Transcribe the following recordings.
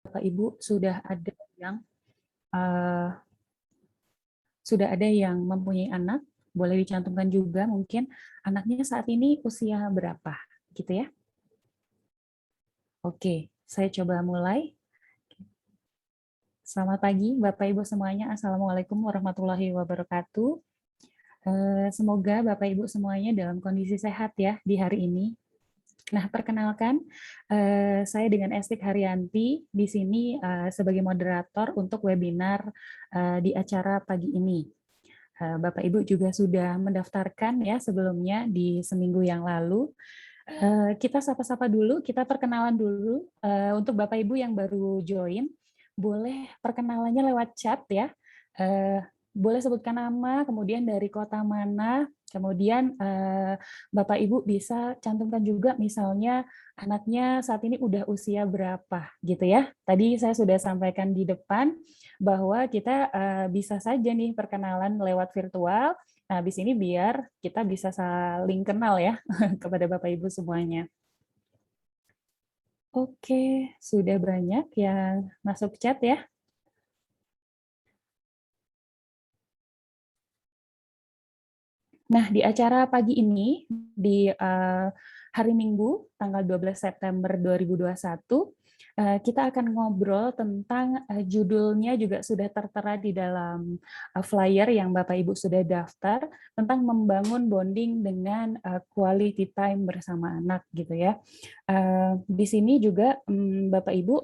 Bapak Ibu uh, sudah ada yang mempunyai anak, boleh dicantumkan juga mungkin anaknya saat ini usia berapa, gitu ya. Oke, saya coba mulai. Selamat pagi Bapak Ibu semuanya. Assalamualaikum warahmatullahi wabarakatuh. Semoga Bapak Ibu semuanya dalam kondisi sehat ya di hari ini. Nah, perkenalkan, saya dengan Estik Haryanti di sini sebagai moderator untuk webinar di acara pagi ini. Bapak Ibu juga sudah mendaftarkan ya sebelumnya di seminggu yang lalu. Kita sapa-sapa dulu, kita perkenalan dulu. Untuk Bapak Ibu yang baru join, boleh perkenalannya lewat chat ya. Boleh sebutkan nama, kemudian dari kota mana, kemudian Bapak Ibu bisa cantumkan juga misalnya anaknya saat ini udah usia berapa gitu ya. Tadi saya sudah sampaikan di depan bahwa kita bisa saja nih perkenalan lewat virtual. Nah, habis ini biar kita bisa saling kenal ya kepada Bapak Ibu semuanya. Oke, sudah banyak yang masuk chat ya. Nah, di acara pagi ini, di hari Minggu, tanggal 12 September 2021, kita akan ngobrol tentang judulnya juga sudah tertera di dalam flyer yang Bapak Ibu sudah daftar, tentang membangun bonding dengan quality time bersama anak gitu ya. Di sini juga Bapak Ibu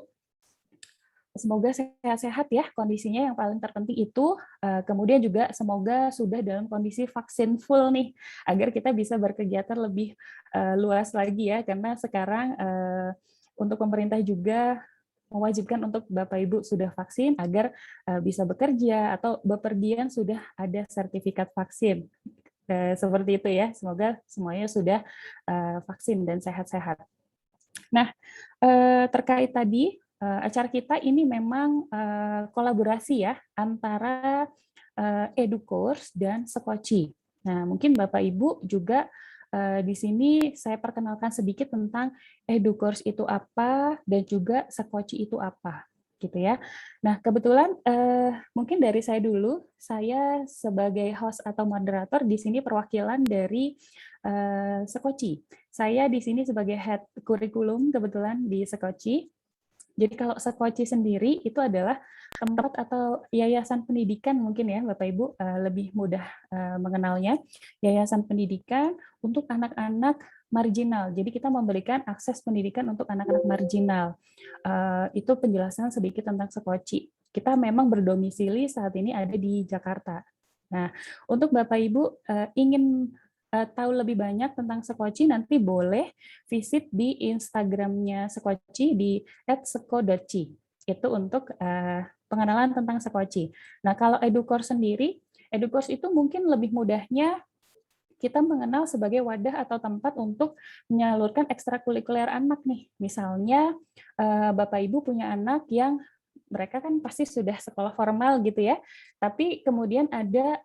semoga sehat-sehat ya kondisinya, yang paling terpenting itu. Kemudian juga semoga sudah dalam kondisi vaksin full nih, agar kita bisa berkegiatan lebih luas lagi ya, karena sekarang untuk pemerintah juga mewajibkan untuk Bapak Ibu sudah vaksin agar bisa bekerja atau bepergian sudah ada sertifikat vaksin. Seperti itu ya, semoga semuanya sudah vaksin dan sehat-sehat. Nah, terkait tadi acara kita ini memang kolaborasi ya antara EduCourse dan Sekoci. Nah, mungkin Bapak Ibu juga di sini saya perkenalkan sedikit tentang EduCourse itu apa dan juga Sekoci itu apa, gitu ya. Nah, kebetulan mungkin dari saya dulu, saya sebagai host atau moderator di sini perwakilan dari Sekoci. Saya di sini sebagai head kurikulum kebetulan di Sekoci. Jadi kalau Sekoci sendiri itu adalah tempat atau yayasan pendidikan mungkin ya Bapak Ibu lebih mudah mengenalnya. Yayasan pendidikan untuk anak-anak marginal. Jadi kita memberikan akses pendidikan untuk anak-anak marginal. Itu penjelasan sedikit tentang Sekoci. Kita memang berdomisili saat ini ada di Jakarta. Nah, untuk Bapak Ibu ingin tahu lebih banyak tentang Sekoci, nanti boleh visit di Instagramnya Sekoci di @seko.ci. Itu untuk pengenalan tentang Sekoci. Nah, kalau EduCourse sendiri, EduCourse itu mungkin lebih mudahnya kita mengenal sebagai wadah atau tempat untuk menyalurkan ekstrakurikuler anak nih. Misalnya Bapak Ibu punya anak yang mereka kan pasti sudah sekolah formal gitu ya, tapi kemudian ada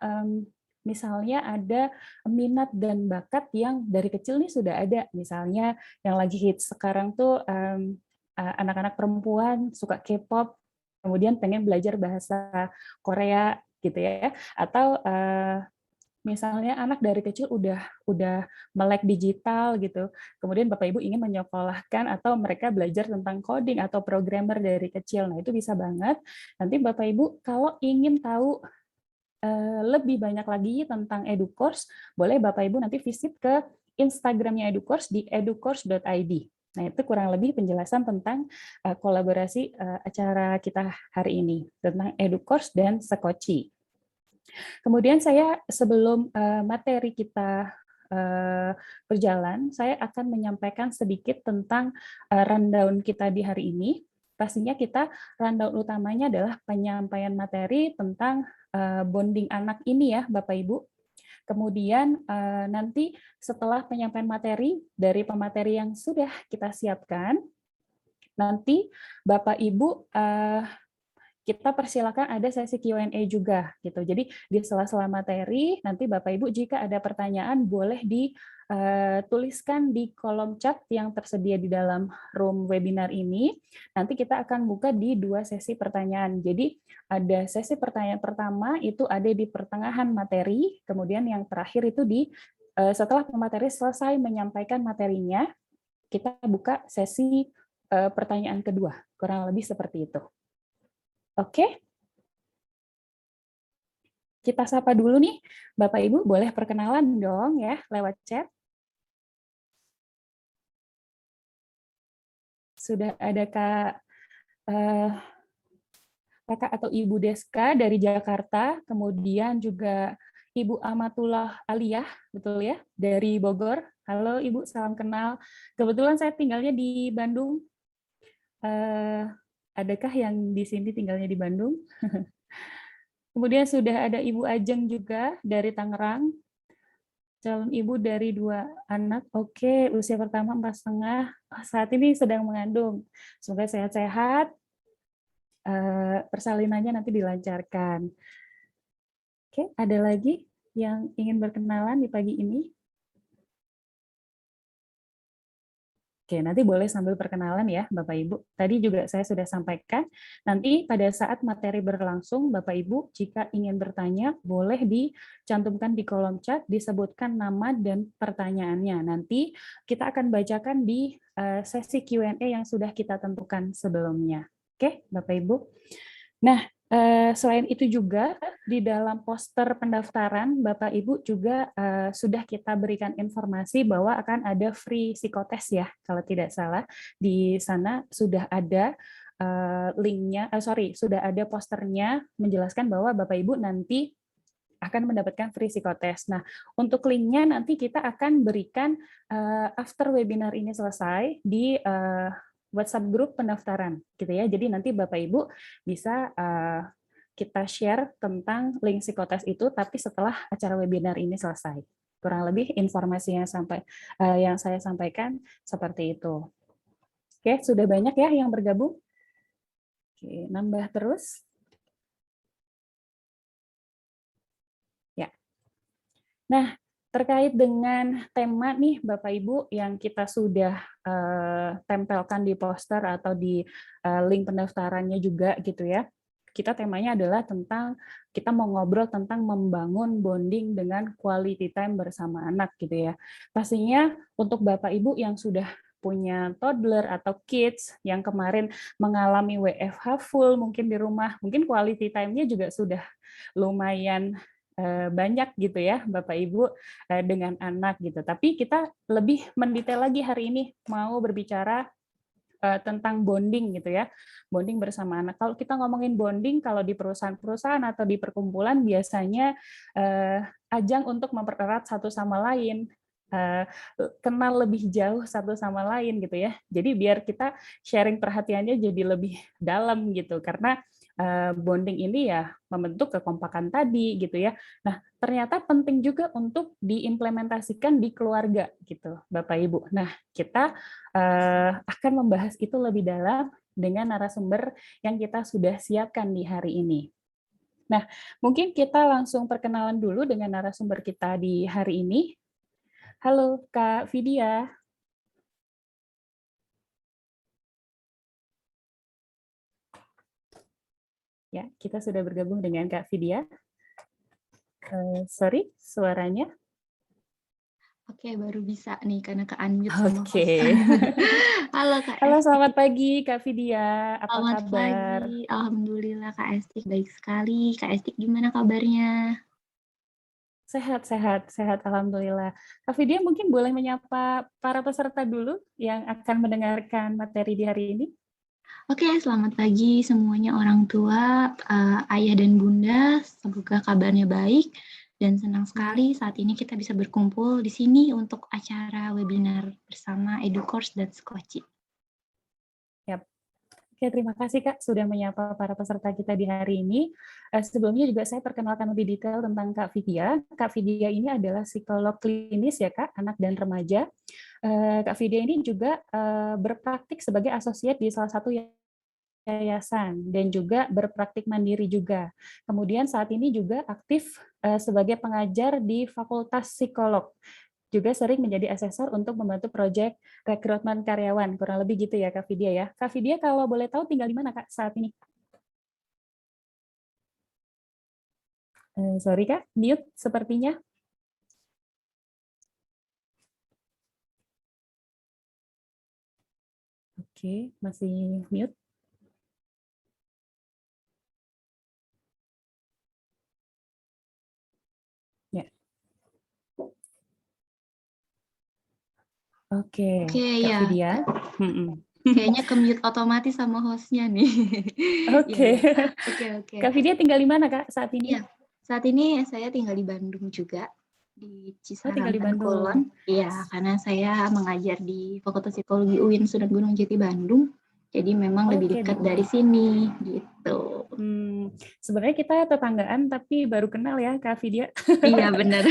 misalnya ada minat dan bakat yang dari kecil nih sudah ada. Misalnya yang lagi hits sekarang tuh anak-anak perempuan suka K-pop, kemudian pengen belajar bahasa Korea gitu ya, atau misalnya anak dari kecil udah melek digital gitu. Kemudian Bapak Ibu ingin menyekolahkan atau mereka belajar tentang coding atau programmer dari kecil. Nah, itu bisa banget. Nanti Bapak Ibu kalau ingin tahu lebih banyak lagi tentang EduCourse, boleh Bapak Ibu nanti visit ke Instagramnya EduCourse di educourse.id. Nah, itu kurang lebih penjelasan tentang kolaborasi acara kita hari ini, tentang EduCourse dan Sekoci. Kemudian saya sebelum materi kita berjalan, saya akan menyampaikan sedikit tentang rundown kita di hari ini. Pastinya kita rundown utamanya adalah penyampaian materi tentang bonding anak ini ya Bapak Ibu. Kemudian nanti setelah penyampaian materi dari pemateri yang sudah kita siapkan, nanti Bapak Ibu kita persilakan ada sesi Q&A juga gitu. Jadi di sela-sela materi nanti Bapak Ibu jika ada pertanyaan boleh dituliskan di kolom chat yang tersedia di dalam room webinar ini. Nanti kita akan buka di 2 sesi pertanyaan. Jadi ada sesi pertanyaan pertama itu ada di pertengahan materi, kemudian yang terakhir itu setelah pemateri selesai menyampaikan materinya, kita buka sesi pertanyaan kedua. Kurang lebih seperti itu. Oke, kita sapa dulu nih, Bapak Ibu boleh perkenalan dong ya lewat chat. Sudah ada Kakak atau Ibu Deska dari Jakarta, kemudian juga Ibu Amatullah Aliyah, betul ya, dari Bogor. Halo Ibu, salam kenal. Kebetulan saya tinggalnya di Bandung. Adakah yang di sini tinggalnya di Bandung? Kemudian sudah ada Ibu Ajeng juga dari Tangerang, calon ibu dari 2 anak. Oke, usia pertama 4,5, saat ini sedang mengandung. Semoga sehat-sehat, persalinannya nanti dilancarkan. Oke, ada lagi yang ingin berkenalan di pagi ini? Oke, nanti boleh sambil perkenalan ya, Bapak Ibu. Tadi juga saya sudah sampaikan, nanti pada saat materi berlangsung, Bapak Ibu, jika ingin bertanya, boleh dicantumkan di kolom chat, disebutkan nama dan pertanyaannya. Nanti kita akan bacakan di sesi Q&A yang sudah kita tentukan sebelumnya. Oke, Bapak Ibu. Nah, selain itu juga di dalam poster pendaftaran Bapak Ibu juga sudah kita berikan informasi bahwa akan ada free psikotes ya, kalau tidak salah. Di sana sudah ada linknya, sudah ada posternya menjelaskan bahwa Bapak Ibu nanti akan mendapatkan free psikotes. Nah, untuk linknya nanti kita akan berikan after webinar ini selesai di WhatsApp grup pendaftaran, gitu ya. Jadi nanti Bapak Ibu bisa kita share tentang link psikotes itu, tapi setelah acara webinar ini selesai. Kurang lebih informasi yang saya sampaikan seperti itu. Oke, sudah banyak ya yang bergabung. Oke, nambah terus. Ya. Nah, terkait dengan tema nih Bapak Ibu yang kita sudah tempelkan di poster atau di link pendaftarannya juga gitu ya. Kita temanya adalah tentang kita mau ngobrol tentang membangun bonding dengan quality time bersama anak gitu ya. Pastinya untuk Bapak Ibu yang sudah punya toddler atau kids yang kemarin mengalami WFH full mungkin di rumah, mungkin quality time-nya juga sudah lumayan banyak gitu ya Bapak Ibu dengan anak gitu. Tapi kita lebih mendetail lagi hari ini mau berbicara tentang bonding gitu ya, bonding bersama anak. Kalau kita ngomongin bonding, kalau di perusahaan-perusahaan atau di perkumpulan biasanya ajang untuk mempererat satu sama lain, kenal lebih jauh satu sama lain gitu ya. Jadi biar kita sharing perhatiannya jadi lebih dalam gitu, karena bonding ini ya membentuk kekompakan tadi gitu ya. Nah, ternyata penting juga untuk diimplementasikan di keluarga gitu, Bapak Ibu. Nah, kita akan membahas itu lebih dalam dengan narasumber yang kita sudah siapkan di hari ini. Nah, mungkin kita langsung perkenalan dulu dengan narasumber kita di hari ini. Halo, Kak Vidya. Ya, kita sudah bergabung dengan Kak Vidya. Sorry, suaranya. Oke, baru bisa nih karena ke-unmute sama host. Oke. Halo Kak Halo, Esti. selamat pagi Kak Vidya. Apa Selamat kabar? pagi. Alhamdulillah Kak Esti baik sekali. Kak Esti gimana kabarnya? Sehat, sehat, sehat. Alhamdulillah. Kak Vidya mungkin boleh menyapa para peserta dulu yang akan mendengarkan materi di hari ini. Oke, selamat pagi semuanya orang tua, ayah dan bunda. Semoga kabarnya baik dan senang sekali saat ini kita bisa berkumpul di sini untuk acara webinar bersama EduCourse dan Skoci. Yap. Oke, terima kasih Kak sudah menyapa para peserta kita di hari ini. Sebelumnya juga saya perkenalkan lebih detail tentang Kak Vidya. Kak Vidya ini adalah psikolog klinis ya Kak, anak dan remaja. Kak Vidya ini juga berpraktik sebagai asosiat di salah satu yayasan dan juga berpraktik mandiri juga. Kemudian saat ini juga aktif sebagai pengajar di Fakultas Psikolog. Juga sering menjadi asesor untuk membantu proyek rekrutmen karyawan. Kurang lebih gitu ya Kak Vidya ya. Kak Vidya kalau boleh tahu tinggal di mana Kak saat ini? Sorry Kak, mute sepertinya. Oke, masih mute. Ya. Oke, Kak ya. Vidya. Kayaknya ke-mute otomatis sama hostnya nih. Oke. Oke. Kak Vidya tinggal di mana Kak saat ini? Iya, saat ini saya tinggal di Bandung juga, di Oh, tinggal di Cisarantan Kulon. Bandung. Iya, karena saya mengajar di Fakultas Psikologi UIN Sunan Gunung Jati Bandung. Jadi memang lebih Oke, dekat dari sini, gitu. Sebenarnya kita tetanggaan tapi baru kenal ya Kak Vidya. Iya, benar.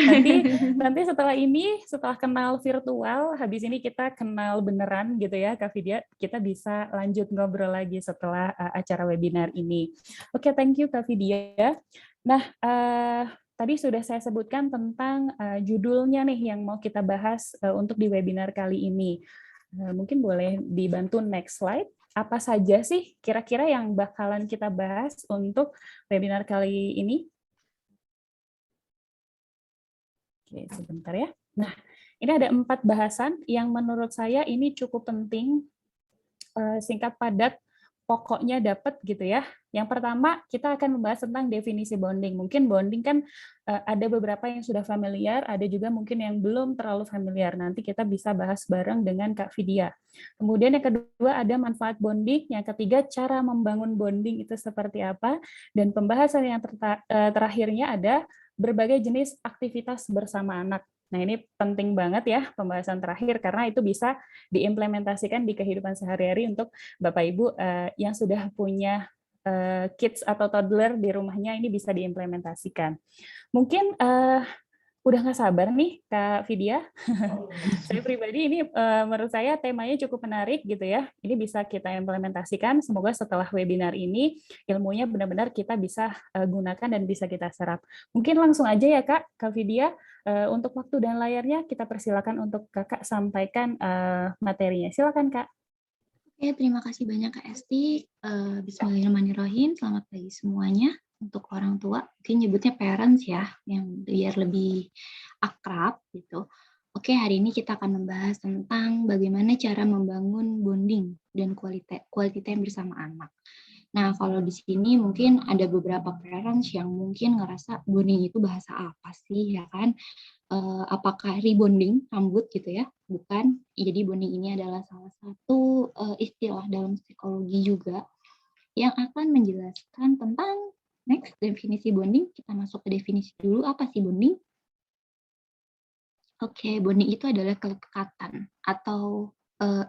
Nanti setelah ini, setelah kenal virtual, habis ini kita kenal beneran gitu ya Kak Vidya. Kita bisa lanjut ngobrol lagi setelah acara webinar ini. Oke, thank you Kak Vidya. Nah, tadi sudah saya sebutkan tentang judulnya nih yang mau kita bahas untuk di webinar kali ini. Mungkin boleh dibantu next slide. Apa saja sih kira-kira yang bakalan kita bahas untuk webinar kali ini? Oke, sebentar ya. Nah, ini ada 4 bahasan yang menurut saya ini cukup penting, singkat padat, pokoknya dapat gitu ya. Yang pertama, kita akan membahas tentang definisi bonding. Mungkin bonding kan ada beberapa yang sudah familiar, ada juga mungkin yang belum terlalu familiar. Nanti kita bisa bahas bareng dengan Kak Vidya. Kemudian yang kedua ada manfaat bonding, yang ketiga cara membangun bonding itu seperti apa, dan pembahasan yang terakhirnya ada berbagai jenis aktivitas bersama anak. Nah, ini penting banget ya pembahasan terakhir karena itu bisa diimplementasikan di kehidupan sehari-hari untuk Bapak Ibu yang sudah punya kids atau toddler di rumahnya, ini bisa diimplementasikan. Mungkin udah nggak sabar nih Kak Vidya. Saya pribadi ini menurut saya temanya cukup menarik gitu ya. Ini bisa kita implementasikan. Semoga setelah webinar ini ilmunya benar-benar kita bisa gunakan dan bisa kita serap. Mungkin langsung aja ya Kak Vidya. Untuk waktu dan layarnya kita persilakan untuk Kakak sampaikan materinya. Silakan Kak. Oke, terima kasih banyak Kak Esti. Bismillahirrahmanirrahim. Selamat pagi semuanya. Untuk orang tua, mungkin nyebutnya parents ya, yang biar lebih akrab gitu. Oke, hari ini kita akan membahas tentang bagaimana cara membangun bonding dan quality time bersama anak. Nah, kalau di sini mungkin ada beberapa parents yang mungkin ngerasa bonding itu bahasa apa sih, ya kan? Apakah rebonding rambut gitu ya? Bukan. Jadi bonding ini adalah salah satu istilah dalam psikologi juga yang akan menjelaskan tentang next definisi bonding. Kita masuk ke definisi dulu. Apa sih bonding? Oke, bonding itu adalah kelekatan atau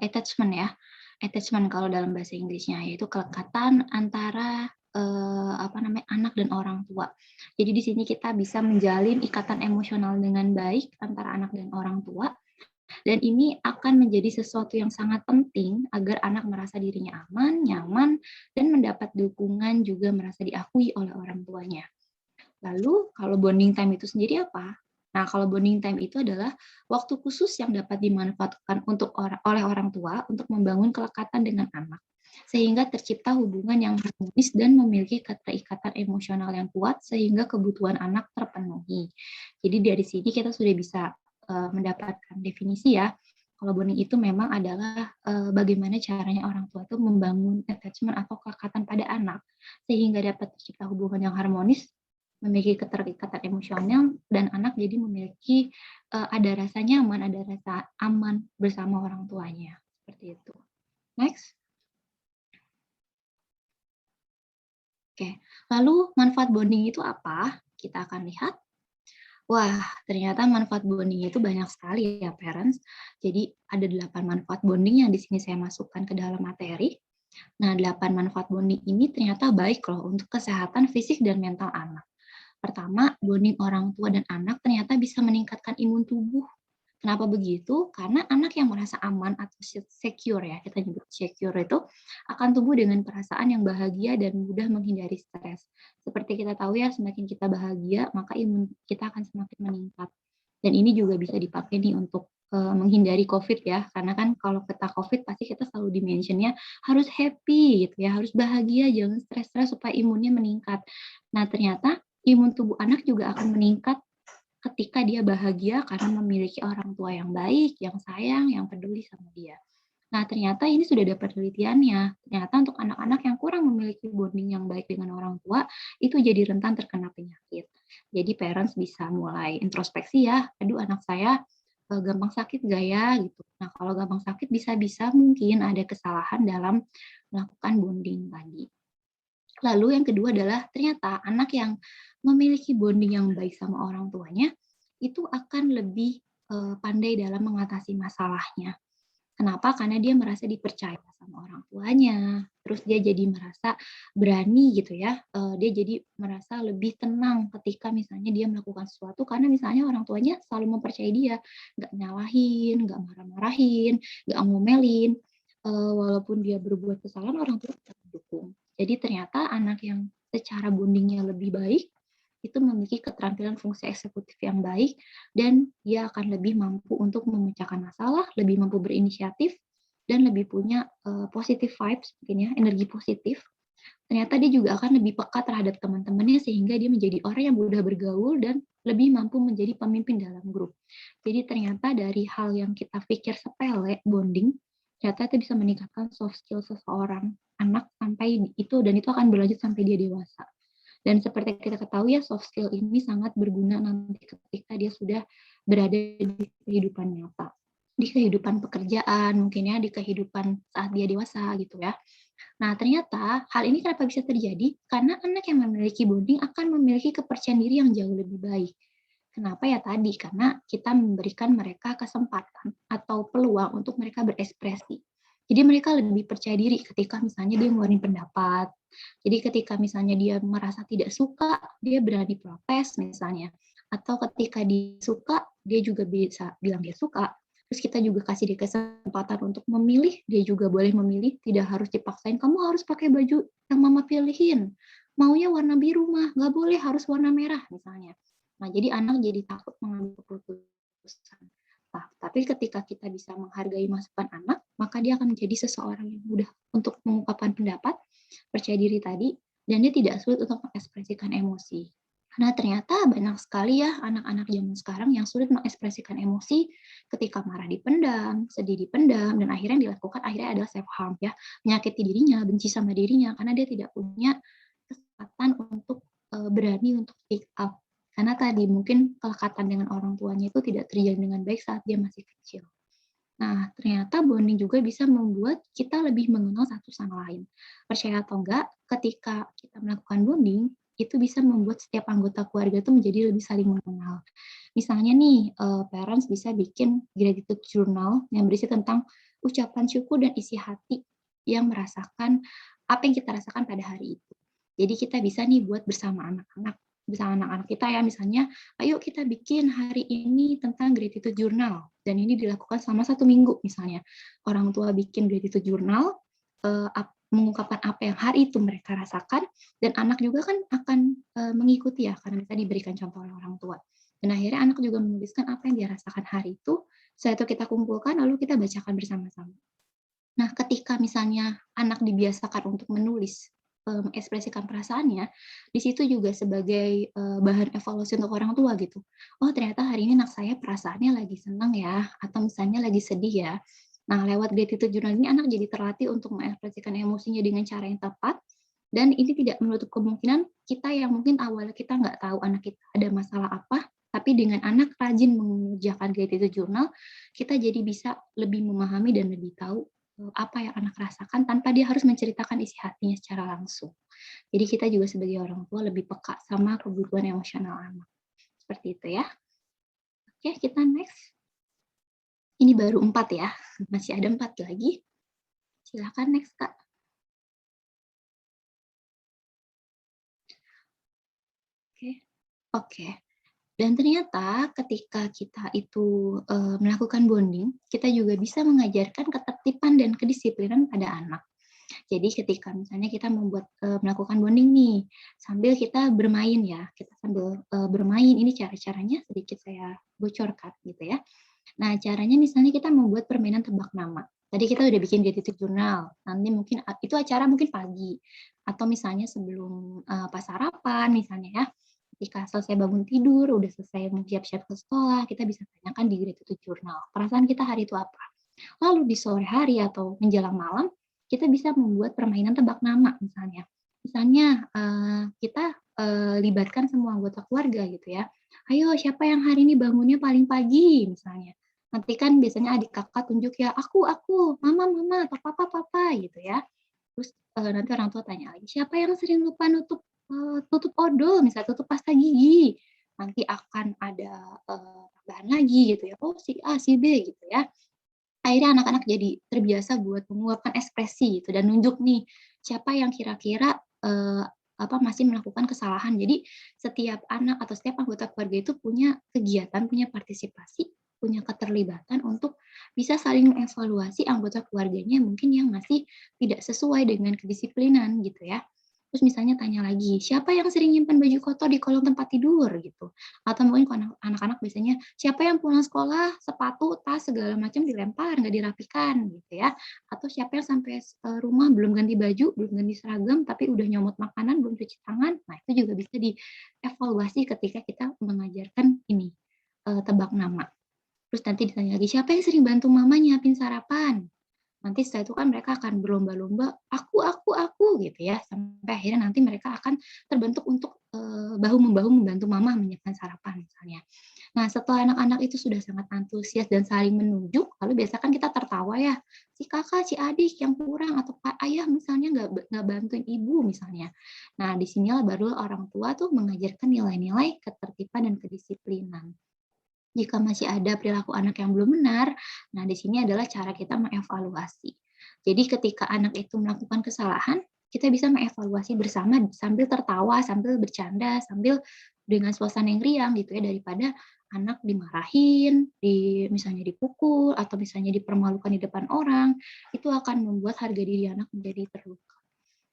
attachment ya. Attachment kalau dalam bahasa Inggrisnya, yaitu kelekatan antara anak dan orang tua. Jadi di sini kita bisa menjalin ikatan emosional dengan baik antara anak dan orang tua. Dan ini akan menjadi sesuatu yang sangat penting agar anak merasa dirinya aman, nyaman, dan mendapat dukungan juga merasa diakui oleh orang tuanya. Lalu kalau bonding time itu sendiri apa? Nah, kalau bonding time itu adalah waktu khusus yang dapat dimanfaatkan oleh orang tua untuk membangun kelekatan dengan anak, sehingga tercipta hubungan yang harmonis dan memiliki keterikatan emosional yang kuat sehingga kebutuhan anak terpenuhi. Jadi dari sini kita sudah bisa mendapatkan definisi ya. Kalau bonding itu memang adalah bagaimana caranya orang tua itu membangun attachment atau kelekatan pada anak sehingga dapat tercipta hubungan yang harmonis, memiliki keterikatan emosional, dan anak jadi memiliki ada rasa nyaman, ada rasa aman bersama orang tuanya. Seperti itu. Next. Oke, lalu manfaat bonding itu apa? Kita akan lihat. Wah, ternyata manfaat bonding itu banyak sekali ya, parents. Jadi ada 8 manfaat bonding yang di sini saya masukkan ke dalam materi. Nah, 8 manfaat bonding ini ternyata baik loh untuk kesehatan fisik dan mental anak. Pertama, bonding orang tua dan anak ternyata bisa meningkatkan imun tubuh. Kenapa begitu? Karena anak yang merasa aman atau secure ya, kita nyebut secure itu akan tumbuh dengan perasaan yang bahagia dan mudah menghindari stres. Seperti kita tahu ya, semakin kita bahagia, maka imun kita akan semakin meningkat. Dan ini juga bisa dipakai nih untuk menghindari COVID ya, karena kan kalau kita COVID pasti kita selalu dimentionnya harus happy gitu ya, harus bahagia, jangan stres-stres supaya imunnya meningkat. Nah ternyata imun tubuh anak juga akan meningkat ketika dia bahagia karena memiliki orang tua yang baik, yang sayang, yang peduli sama dia. Nah, ternyata ini sudah ada penelitiannya. Ternyata untuk anak-anak yang kurang memiliki bonding yang baik dengan orang tua, itu jadi rentan terkena penyakit. Jadi parents bisa mulai introspeksi ya, aduh anak saya gampang sakit gak ya? Gitu. Nah, kalau gampang sakit bisa-bisa mungkin ada kesalahan dalam melakukan bonding tadi. Lalu yang kedua adalah ternyata anak yang memiliki bonding yang baik sama orang tuanya itu akan lebih pandai dalam mengatasi masalahnya. Kenapa? Karena dia merasa dipercaya sama orang tuanya, terus dia jadi merasa berani gitu ya, dia jadi merasa lebih tenang ketika misalnya dia melakukan sesuatu karena misalnya orang tuanya selalu mempercayai dia, nggak nyalahin, nggak marah-marahin, nggak ngomelin, walaupun dia berbuat kesalahan orang tua tetap mendukung. Jadi ternyata anak yang secara bondingnya lebih baik itu memiliki keterampilan fungsi eksekutif yang baik dan dia akan lebih mampu untuk memecahkan masalah, lebih mampu berinisiatif dan lebih punya positive vibes, mungkin ya, energi positif. Ternyata dia juga akan lebih peka terhadap teman-temannya sehingga dia menjadi orang yang mudah bergaul dan lebih mampu menjadi pemimpin dalam grup. Jadi ternyata dari hal yang kita pikir sepele, bonding, ternyata itu bisa meningkatkan soft skill seseorang anak sampai itu dan itu akan berlanjut sampai dia dewasa. Dan seperti kita ketahui ya, soft skill ini sangat berguna nanti ketika dia sudah berada di kehidupan nyata. Di kehidupan pekerjaan, mungkin ya, di kehidupan saat dia dewasa gitu ya. Nah, ternyata hal ini kenapa bisa terjadi? Karena anak yang memiliki bonding akan memiliki kepercayaan diri yang jauh lebih baik. Kenapa ya tadi? Karena kita memberikan mereka kesempatan atau peluang untuk mereka berekspresi. Jadi mereka lebih percaya diri ketika misalnya dia ngeluarin pendapat. Jadi ketika misalnya dia merasa tidak suka, dia berani protes misalnya. Atau ketika dia suka, dia juga bisa bilang dia suka. Terus kita juga kasih dia kesempatan untuk memilih, dia juga boleh memilih, tidak harus dipaksain, kamu harus pakai baju yang mama pilihin. Maunya warna biru mah, nggak boleh harus warna merah misalnya. Nah, jadi anak jadi takut mengambil keputusan. Nah, tapi ketika kita bisa menghargai masukan anak, maka dia akan menjadi seseorang yang mudah untuk mengungkapkan pendapat, percaya diri tadi, dan dia tidak sulit untuk mengekspresikan emosi. Karena ternyata banyak sekali ya anak-anak zaman sekarang yang sulit mengekspresikan emosi ketika marah dipendam, sedih dipendam, dan akhirnya yang dilakukan akhirnya adalah self-harm ya, menyakiti dirinya, benci sama dirinya, karena dia tidak punya kesempatan untuk berani untuk speak up. Karena tadi mungkin kelekatan dengan orang tuanya itu tidak terjalin dengan baik saat dia masih kecil. Nah, ternyata bonding juga bisa membuat kita lebih mengenal satu sama lain. Percaya atau enggak, ketika kita melakukan bonding, itu bisa membuat setiap anggota keluarga itu menjadi lebih saling mengenal. Misalnya nih, parents bisa bikin gratitude journal yang berisi tentang ucapan syukur dan isi hati yang merasakan apa yang kita rasakan pada hari itu. Jadi kita bisa nih buat bersama anak-anak kita ya, misalnya ayo kita bikin hari ini tentang gratitude journal dan ini dilakukan selama 1 minggu misalnya. Orang tua bikin gratitude journal, mengungkapkan apa yang hari itu mereka rasakan dan anak juga kan akan mengikuti ya karena bisa diberikan contoh oleh orang tua. Dan akhirnya anak juga menuliskan apa yang dia rasakan hari itu, setelah itu kita kumpulkan lalu kita bacakan bersama-sama. Nah, ketika misalnya anak dibiasakan untuk menulis, mengekspresikan perasaannya, di situ juga sebagai bahan evaluasi untuk orang tua gitu. Oh, ternyata hari ini anak saya perasaannya lagi senang ya, atau misalnya lagi sedih ya. Nah, lewat gratitude journal ini anak jadi terlatih untuk mengekspresikan emosinya dengan cara yang tepat, dan ini tidak menutup kemungkinan kita yang mungkin awalnya kita nggak tahu anak kita ada masalah apa, tapi dengan anak rajin mengerjakan gratitude journal, kita jadi bisa lebih memahami dan lebih tahu apa yang anak rasakan tanpa dia harus menceritakan isi hatinya secara langsung. Jadi kita juga sebagai orang tua lebih peka sama kebutuhan emosional anak. Seperti itu ya. Oke, kita next. Ini baru 4 ya, masih ada 4 lagi. Silakan next, Kak. Oke. Dan ternyata ketika kita itu melakukan bonding, kita juga bisa mengajarkan ketertiban dan kedisiplinan pada anak. Jadi ketika misalnya kita melakukan bonding nih, sambil kita bermain ya, kita sambil bermain, ini cara-caranya sedikit saya bocorkan gitu ya. Nah, caranya misalnya kita membuat permainan tebak nama. Tadi kita udah bikin gratitude journal, nanti mungkin itu acara mungkin pagi, atau misalnya sebelum pas sarapan misalnya ya, ketika selesai bangun tidur, udah selesai siap-siap ke sekolah, kita bisa tanyakan di gratitude journal, perasaan kita hari itu apa. Lalu di sore hari atau menjelang malam, kita bisa membuat permainan tebak nama misalnya. Misalnya kita libatkan semua anggota keluarga gitu ya. Ayo siapa yang hari ini bangunnya paling pagi misalnya. Nanti kan biasanya adik kakak tunjuk ya, aku, mama, atau papa gitu ya. Terus nanti orang tua tanya lagi, siapa yang sering lupa tutup odol, misalnya tutup pasta gigi. Nanti akan ada tambahan lagi gitu ya, oh si A, si B gitu ya. Akhirnya anak-anak jadi terbiasa buat mengeluarkan ekspresi gitu dan nunjuk nih, siapa yang kira-kira masih melakukan kesalahan. Jadi setiap anak atau setiap anggota keluarga itu punya kegiatan, punya partisipasi, punya keterlibatan untuk bisa saling mengevaluasi anggota keluarganya mungkin yang masih tidak sesuai dengan kedisiplinan gitu ya. Terus misalnya tanya lagi, siapa yang sering nyimpan baju kotor di kolong tempat tidur gitu. Atau mungkin kalau anak-anak biasanya, siapa yang pulang sekolah, sepatu, tas, segala macam dilempar, nggak dirapikan gitu ya. Atau siapa yang sampai rumah belum ganti baju, belum ganti seragam, tapi udah nyomot makanan, belum cuci tangan. Nah, itu juga bisa dievaluasi ketika kita mengajarkan ini, tebak nama. Terus nanti ditanya lagi, siapa yang sering bantu mama nyiapin sarapan? Nanti setelah itu kan mereka akan berlomba-lomba, aku gitu ya, sampai akhirnya nanti mereka akan terbentuk untuk bahu-membahu membantu mama menyiapkan sarapan misalnya. Nah, setelah anak-anak itu sudah sangat antusias dan saling menunjuk, lalu biasa kan kita tertawa ya, si kakak, si adik yang kurang, atau ayah misalnya nggak bantuin ibu misalnya. Nah, disinilah baru orang tua tuh mengajarkan nilai-nilai ketertiban dan kedisiplinan. Jika masih ada perilaku anak yang belum benar, nah di sini adalah cara kita mengevaluasi. Jadi ketika anak itu melakukan kesalahan, kita bisa mengevaluasi bersama sambil tertawa, sambil bercanda, sambil dengan suasana yang riang gitu ya, daripada anak dimarahin, misalnya dipukul, atau misalnya dipermalukan di depan orang, itu akan membuat harga diri anak menjadi terluka.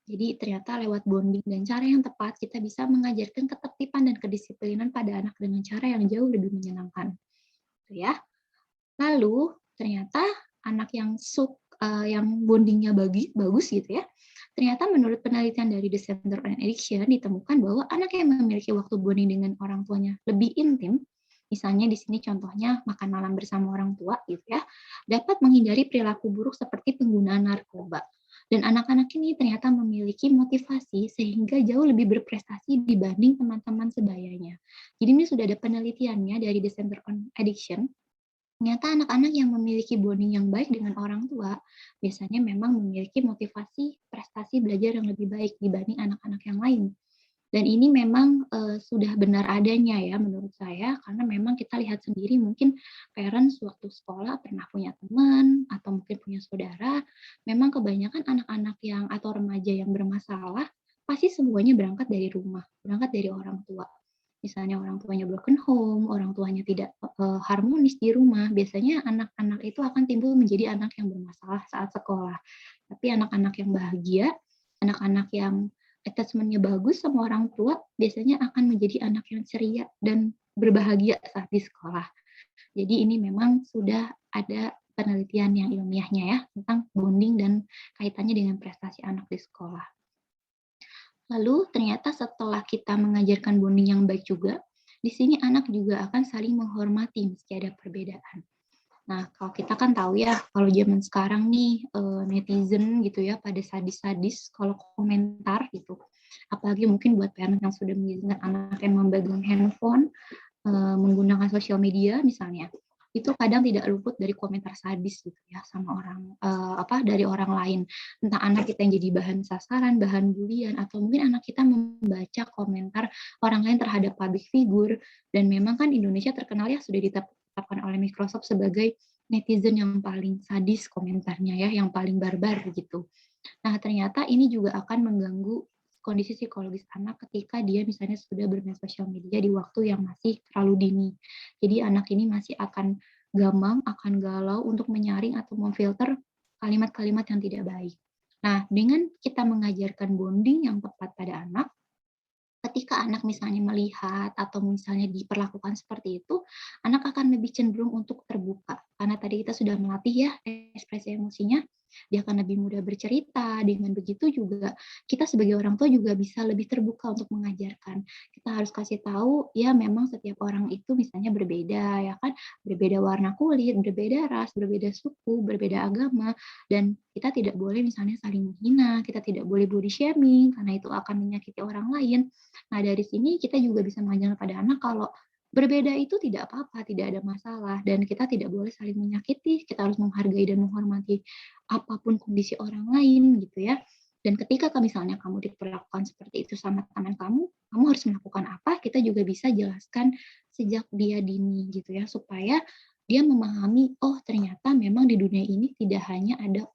Jadi ternyata lewat bonding dan cara yang tepat, kita bisa mengajarkan ketertiban dan kedisiplinan pada anak dengan cara yang jauh lebih menyenangkan. Gitu ya. Lalu ternyata anak yang bondingnya bagus gitu ya, ternyata menurut penelitian dari The Center on Addiction ditemukan bahwa anak yang memiliki waktu bonding dengan orang tuanya lebih intim, misalnya di sini contohnya makan malam bersama orang tua gitu ya, dapat menghindari perilaku buruk seperti penggunaan narkoba. Dan anak-anak ini ternyata memiliki motivasi sehingga jauh lebih berprestasi dibanding teman-teman sebayanya. Jadi ini sudah ada penelitiannya dari The Center on Addiction. Ternyata anak-anak yang memiliki bonding yang baik dengan orang tua, biasanya memang memiliki motivasi prestasi belajar yang lebih baik dibanding anak-anak yang lain. Dan ini memang sudah benar adanya ya menurut saya, karena memang kita lihat sendiri mungkin parents waktu sekolah pernah punya teman atau mungkin punya saudara, memang kebanyakan anak-anak yang atau remaja yang bermasalah pasti semuanya berangkat dari rumah, berangkat dari orang tua. Misalnya orang tuanya broken home, orang tuanya tidak harmonis di rumah, biasanya anak-anak itu akan timbul menjadi anak yang bermasalah saat sekolah. Tapi anak-anak yang bahagia, anak-anak yang attachment-nya bagus sama orang tua, biasanya akan menjadi anak yang ceria dan berbahagia saat di sekolah. Jadi ini memang sudah ada penelitian yang ilmiahnya ya, tentang bonding dan kaitannya dengan prestasi anak di sekolah. Lalu ternyata setelah kita mengajarkan bonding yang baik juga, di sini anak juga akan saling menghormati meski ada perbedaan. Nah, kalau kita kan tahu ya, kalau zaman sekarang nih netizen gitu ya, pada sadis-sadis kalau komentar gitu. Apalagi mungkin buat parent yang sudah mengizinkan anak yang memegang handphone, menggunakan sosial media misalnya, itu kadang tidak luput dari komentar sadis gitu ya sama orang dari orang lain. Entah anak kita yang jadi bahan sasaran, bahan bulian, atau mungkin anak kita membaca komentar orang lain terhadap public figure. Dan memang kan Indonesia terkenal ya sudah ditetapkan oleh Microsoft sebagai netizen yang paling sadis komentarnya ya, yang paling barbar gitu. Nah, ternyata ini juga akan mengganggu kondisi psikologis anak ketika dia misalnya sudah bermain sosial media di waktu yang masih terlalu dini. Jadi anak ini masih akan gampang, akan galau untuk menyaring atau memfilter kalimat-kalimat yang tidak baik. Nah, dengan kita mengajarkan bonding yang tepat pada anak, ketika anak misalnya melihat atau misalnya diperlakukan seperti itu, anak akan lebih cenderung untuk terbuka. Karena tadi kita sudah melatih ya ekspresi emosinya, dia akan lebih mudah bercerita. Dengan begitu juga kita sebagai orang tua juga bisa lebih terbuka untuk mengajarkan. Kita harus kasih tahu ya memang setiap orang itu misalnya berbeda ya kan, berbeda warna kulit, berbeda ras, berbeda suku, berbeda agama, dan kita tidak boleh misalnya saling menghina, kita tidak boleh body shaming karena itu akan menyakiti orang lain. Nah, dari sini kita juga bisa mengajarkan pada anak kalau berbeda itu tidak apa-apa, tidak ada masalah, dan kita tidak boleh saling menyakiti, kita harus menghargai dan menghormati apapun kondisi orang lain, gitu ya. Dan ketika misalnya kamu diperlakukan seperti itu sama teman kamu, kamu harus melakukan apa, kita juga bisa jelaskan sejak dia dini, gitu ya, supaya dia memahami, oh ternyata memang di dunia ini tidak hanya ada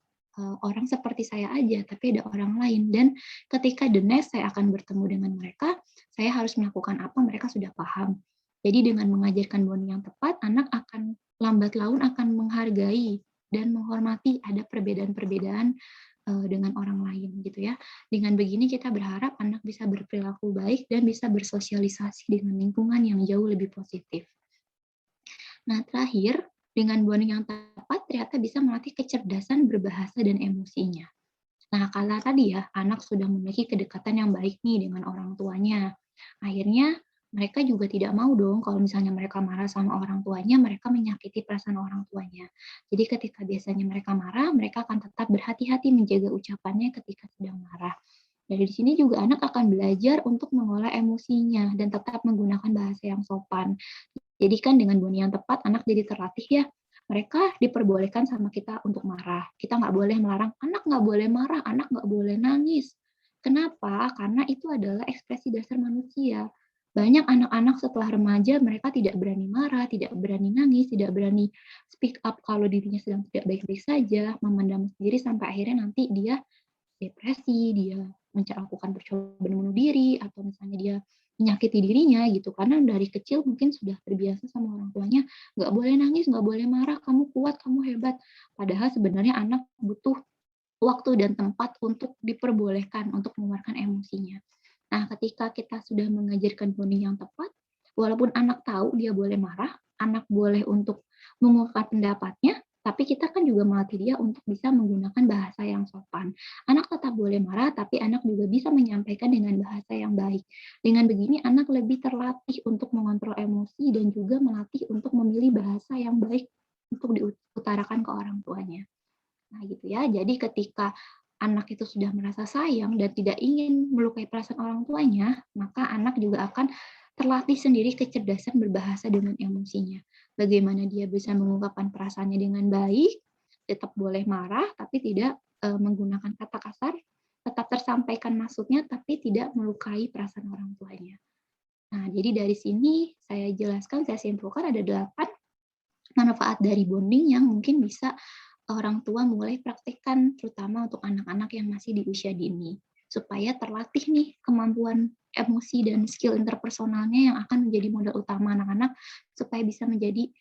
orang seperti saya aja, tapi ada orang lain. Dan ketika the next saya akan bertemu dengan mereka, saya harus melakukan apa, mereka sudah paham. Jadi dengan mengajarkan bonding yang tepat, anak akan lambat laun akan menghargai dan menghormati ada perbedaan-perbedaan dengan orang lain gitu ya. Dengan begini kita berharap anak bisa berperilaku baik dan bisa bersosialisasi dengan lingkungan yang jauh lebih positif. Nah, terakhir, dengan bonding yang tepat ternyata bisa melatih kecerdasan berbahasa dan emosinya. Nah, kalau tadi ya, anak sudah memiliki kedekatan yang baik nih dengan orang tuanya. Akhirnya mereka juga tidak mau dong kalau misalnya mereka marah sama orang tuanya, mereka menyakiti perasaan orang tuanya. Jadi ketika biasanya mereka marah, mereka akan tetap berhati-hati menjaga ucapannya ketika sedang marah. Dari sini juga anak akan belajar untuk mengolah emosinya dan tetap menggunakan bahasa yang sopan. Jadi kan dengan bonding yang tepat, anak jadi terlatih ya, mereka diperbolehkan sama kita untuk marah. Kita nggak boleh melarang, anak nggak boleh marah, anak nggak boleh nangis. Kenapa? Karena itu adalah ekspresi dasar manusia. Banyak anak-anak setelah remaja, mereka tidak berani marah, tidak berani nangis, tidak berani speak up kalau dirinya sedang tidak baik-baik saja, memendam sendiri sampai akhirnya nanti dia depresi, dia melakukan percobaan bunuh diri, atau misalnya dia menyakiti dirinya gitu, karena dari kecil mungkin sudah terbiasa sama orang tuanya, nggak boleh nangis, nggak boleh marah, kamu kuat, kamu hebat. Padahal sebenarnya anak butuh waktu dan tempat untuk diperbolehkan untuk mengeluarkan emosinya. Nah, ketika kita sudah mengajarkan bonding yang tepat, walaupun anak tahu dia boleh marah, anak boleh untuk mengungkapkan pendapatnya, tapi kita kan juga melatih dia untuk bisa menggunakan bahasa yang sopan. Anak tetap boleh marah, tapi anak juga bisa menyampaikan dengan bahasa yang baik. Dengan begini, anak lebih terlatih untuk mengontrol emosi dan juga melatih untuk memilih bahasa yang baik untuk diutarakan ke orang tuanya. Nah, gitu ya. Jadi ketika anak itu sudah merasa sayang dan tidak ingin melukai perasaan orang tuanya, maka anak juga akan terlatih sendiri kecerdasan berbahasa dengan emosinya. Bagaimana dia bisa mengungkapkan perasaannya dengan baik, tetap boleh marah, tapi tidak menggunakan kata kasar, tetap tersampaikan maksudnya, tapi tidak melukai perasaan orang tuanya. Nah, jadi dari sini saya jelaskan, saya simpulkan ada 8 manfaat dari bonding yang mungkin bisa orang tua mulai praktekkan, terutama untuk anak-anak yang masih di usia dini, supaya terlatih nih kemampuan emosi dan skill interpersonalnya yang akan menjadi modal utama anak-anak supaya bisa menjadi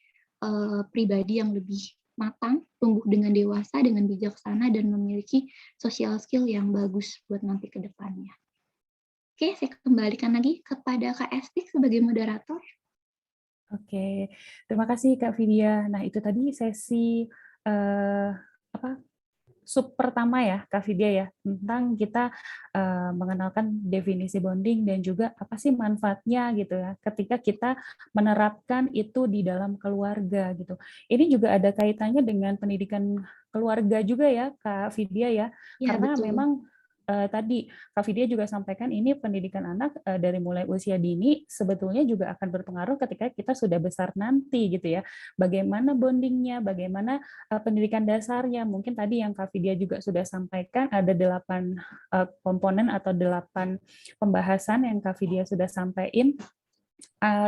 pribadi yang lebih matang, tumbuh dengan dewasa, dengan bijaksana, dan memiliki social skill yang bagus buat nanti ke depannya. Oke, saya kembalikan lagi kepada Kak Estik sebagai moderator. Oke, terima kasih Kak Vidya. Nah, itu tadi sesi sub pertama ya, Kak Vidya ya, tentang kita mengenalkan definisi bonding dan juga apa sih manfaatnya gitu ya, ketika kita menerapkan itu di dalam keluarga gitu. Ini juga ada kaitannya dengan pendidikan keluarga juga ya, Kak Vidya ya, Ya, karena betul. memang tadi Kak Vidya juga sampaikan ini pendidikan anak dari mulai usia dini sebetulnya juga akan berpengaruh ketika kita sudah besar nanti gitu ya. Bagaimana bondingnya, bagaimana pendidikan dasarnya. Mungkin tadi yang Kak Vidya juga sudah sampaikan ada 8 komponen atau 8 pembahasan yang Kak Vidya sudah sampaikan.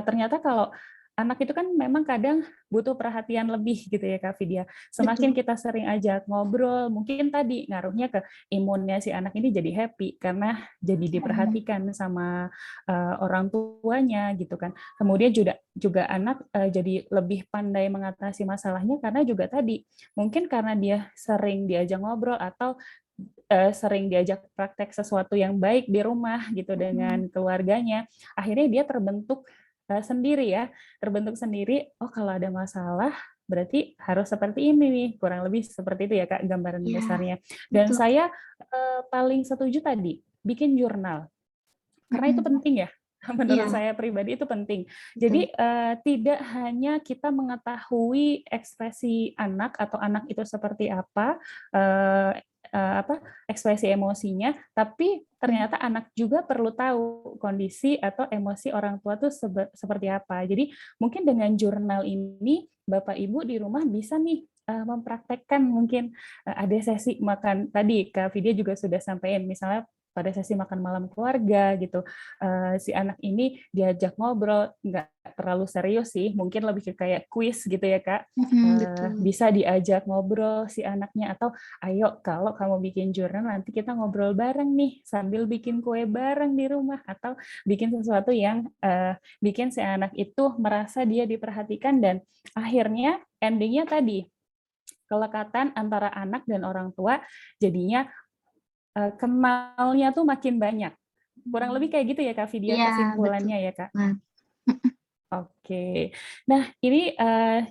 Ternyata kalau anak itu kan memang kadang butuh perhatian lebih gitu ya Kak Vidya. Semakin Betul. kita sering ajak ngobrol, mungkin tadi ngaruhnya ke imunnya si anak ini jadi happy karena jadi Mhm. diperhatikan sama orang tuanya gitu kan. Kemudian juga juga anak jadi lebih pandai mengatasi masalahnya karena juga tadi mungkin karena dia sering diajak ngobrol atau sering diajak praktek sesuatu yang baik di rumah gitu Mhm. dengan keluarganya, akhirnya dia terbentuk sendiri ya, terbentuk sendiri, oh kalau ada masalah berarti harus seperti ini nih, kurang lebih seperti itu ya Kak gambaran Iya, besarnya. Dan betul. saya paling setuju tadi, bikin jurnal. Karena itu Mhm. penting ya, menurut Iya, saya pribadi itu penting. betul. Jadi tidak hanya kita mengetahui ekspresi anak atau anak itu seperti apa, eee apa, ekspresi emosinya, tapi Mhm. ternyata anak juga perlu tahu kondisi atau emosi orang tua tuh seperti apa. Jadi mungkin dengan jurnal ini Bapak Ibu di rumah bisa nih mempraktekkan mungkin ada sesi makan tadi Kak Vidya juga sudah sampaikan misalnya pada sesi makan malam keluarga gitu, si anak ini diajak ngobrol, nggak terlalu serius sih, mungkin lebih ke kayak kuis gitu ya, Kak. Mhm, betul. Bisa diajak ngobrol si anaknya atau, "Ayo kalau kamu bikin jurnal nanti kita ngobrol bareng nih, sambil bikin kue bareng di rumah," atau bikin sesuatu yang, bikin si anak itu merasa dia diperhatikan dan akhirnya ending-nya tadi, kelekatan antara anak dan orang tua jadinya kenalnya tuh makin banyak. Kurang lebih Mhm. kayak gitu ya, Kak Vidya, Iya, betul kesimpulannya ya, Kak? banget. Mhm. Oke. Nah, ini,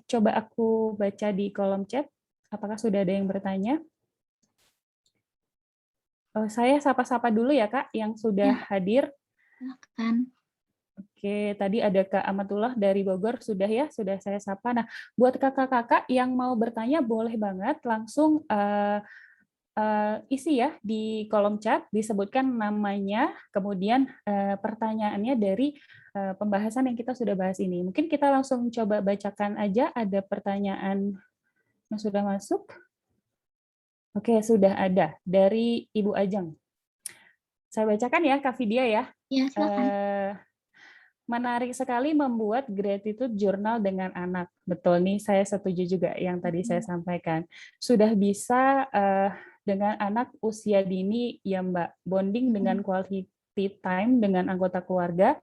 coba aku baca di kolom chat, apakah sudah ada yang bertanya? Saya sapa-sapa dulu ya, Kak, yang sudah Iya, hadir. silakan. Oke, tadi ada Kak Amatullah dari Bogor, sudah ya, sudah saya sapa. Nah, buat kakak-kakak yang mau bertanya boleh banget langsung, isi ya di kolom chat, disebutkan namanya, kemudian, pertanyaannya dari, pembahasan yang kita sudah bahas ini. Mungkin kita langsung coba bacakan aja, ada pertanyaan yang sudah masuk? Oke, sudah ada, dari Ibu Ajeng. Saya bacakan ya, Kak Vidya ya. Iya, silakan. Eee, Menarik sekali membuat gratitude journal dengan anak. Betul nih, saya setuju juga yang tadi saya Mhm. sampaikan. Sudah bisa dengan anak usia dini ya Mbak, bonding dengan Mhm. quality time dengan anggota keluarga.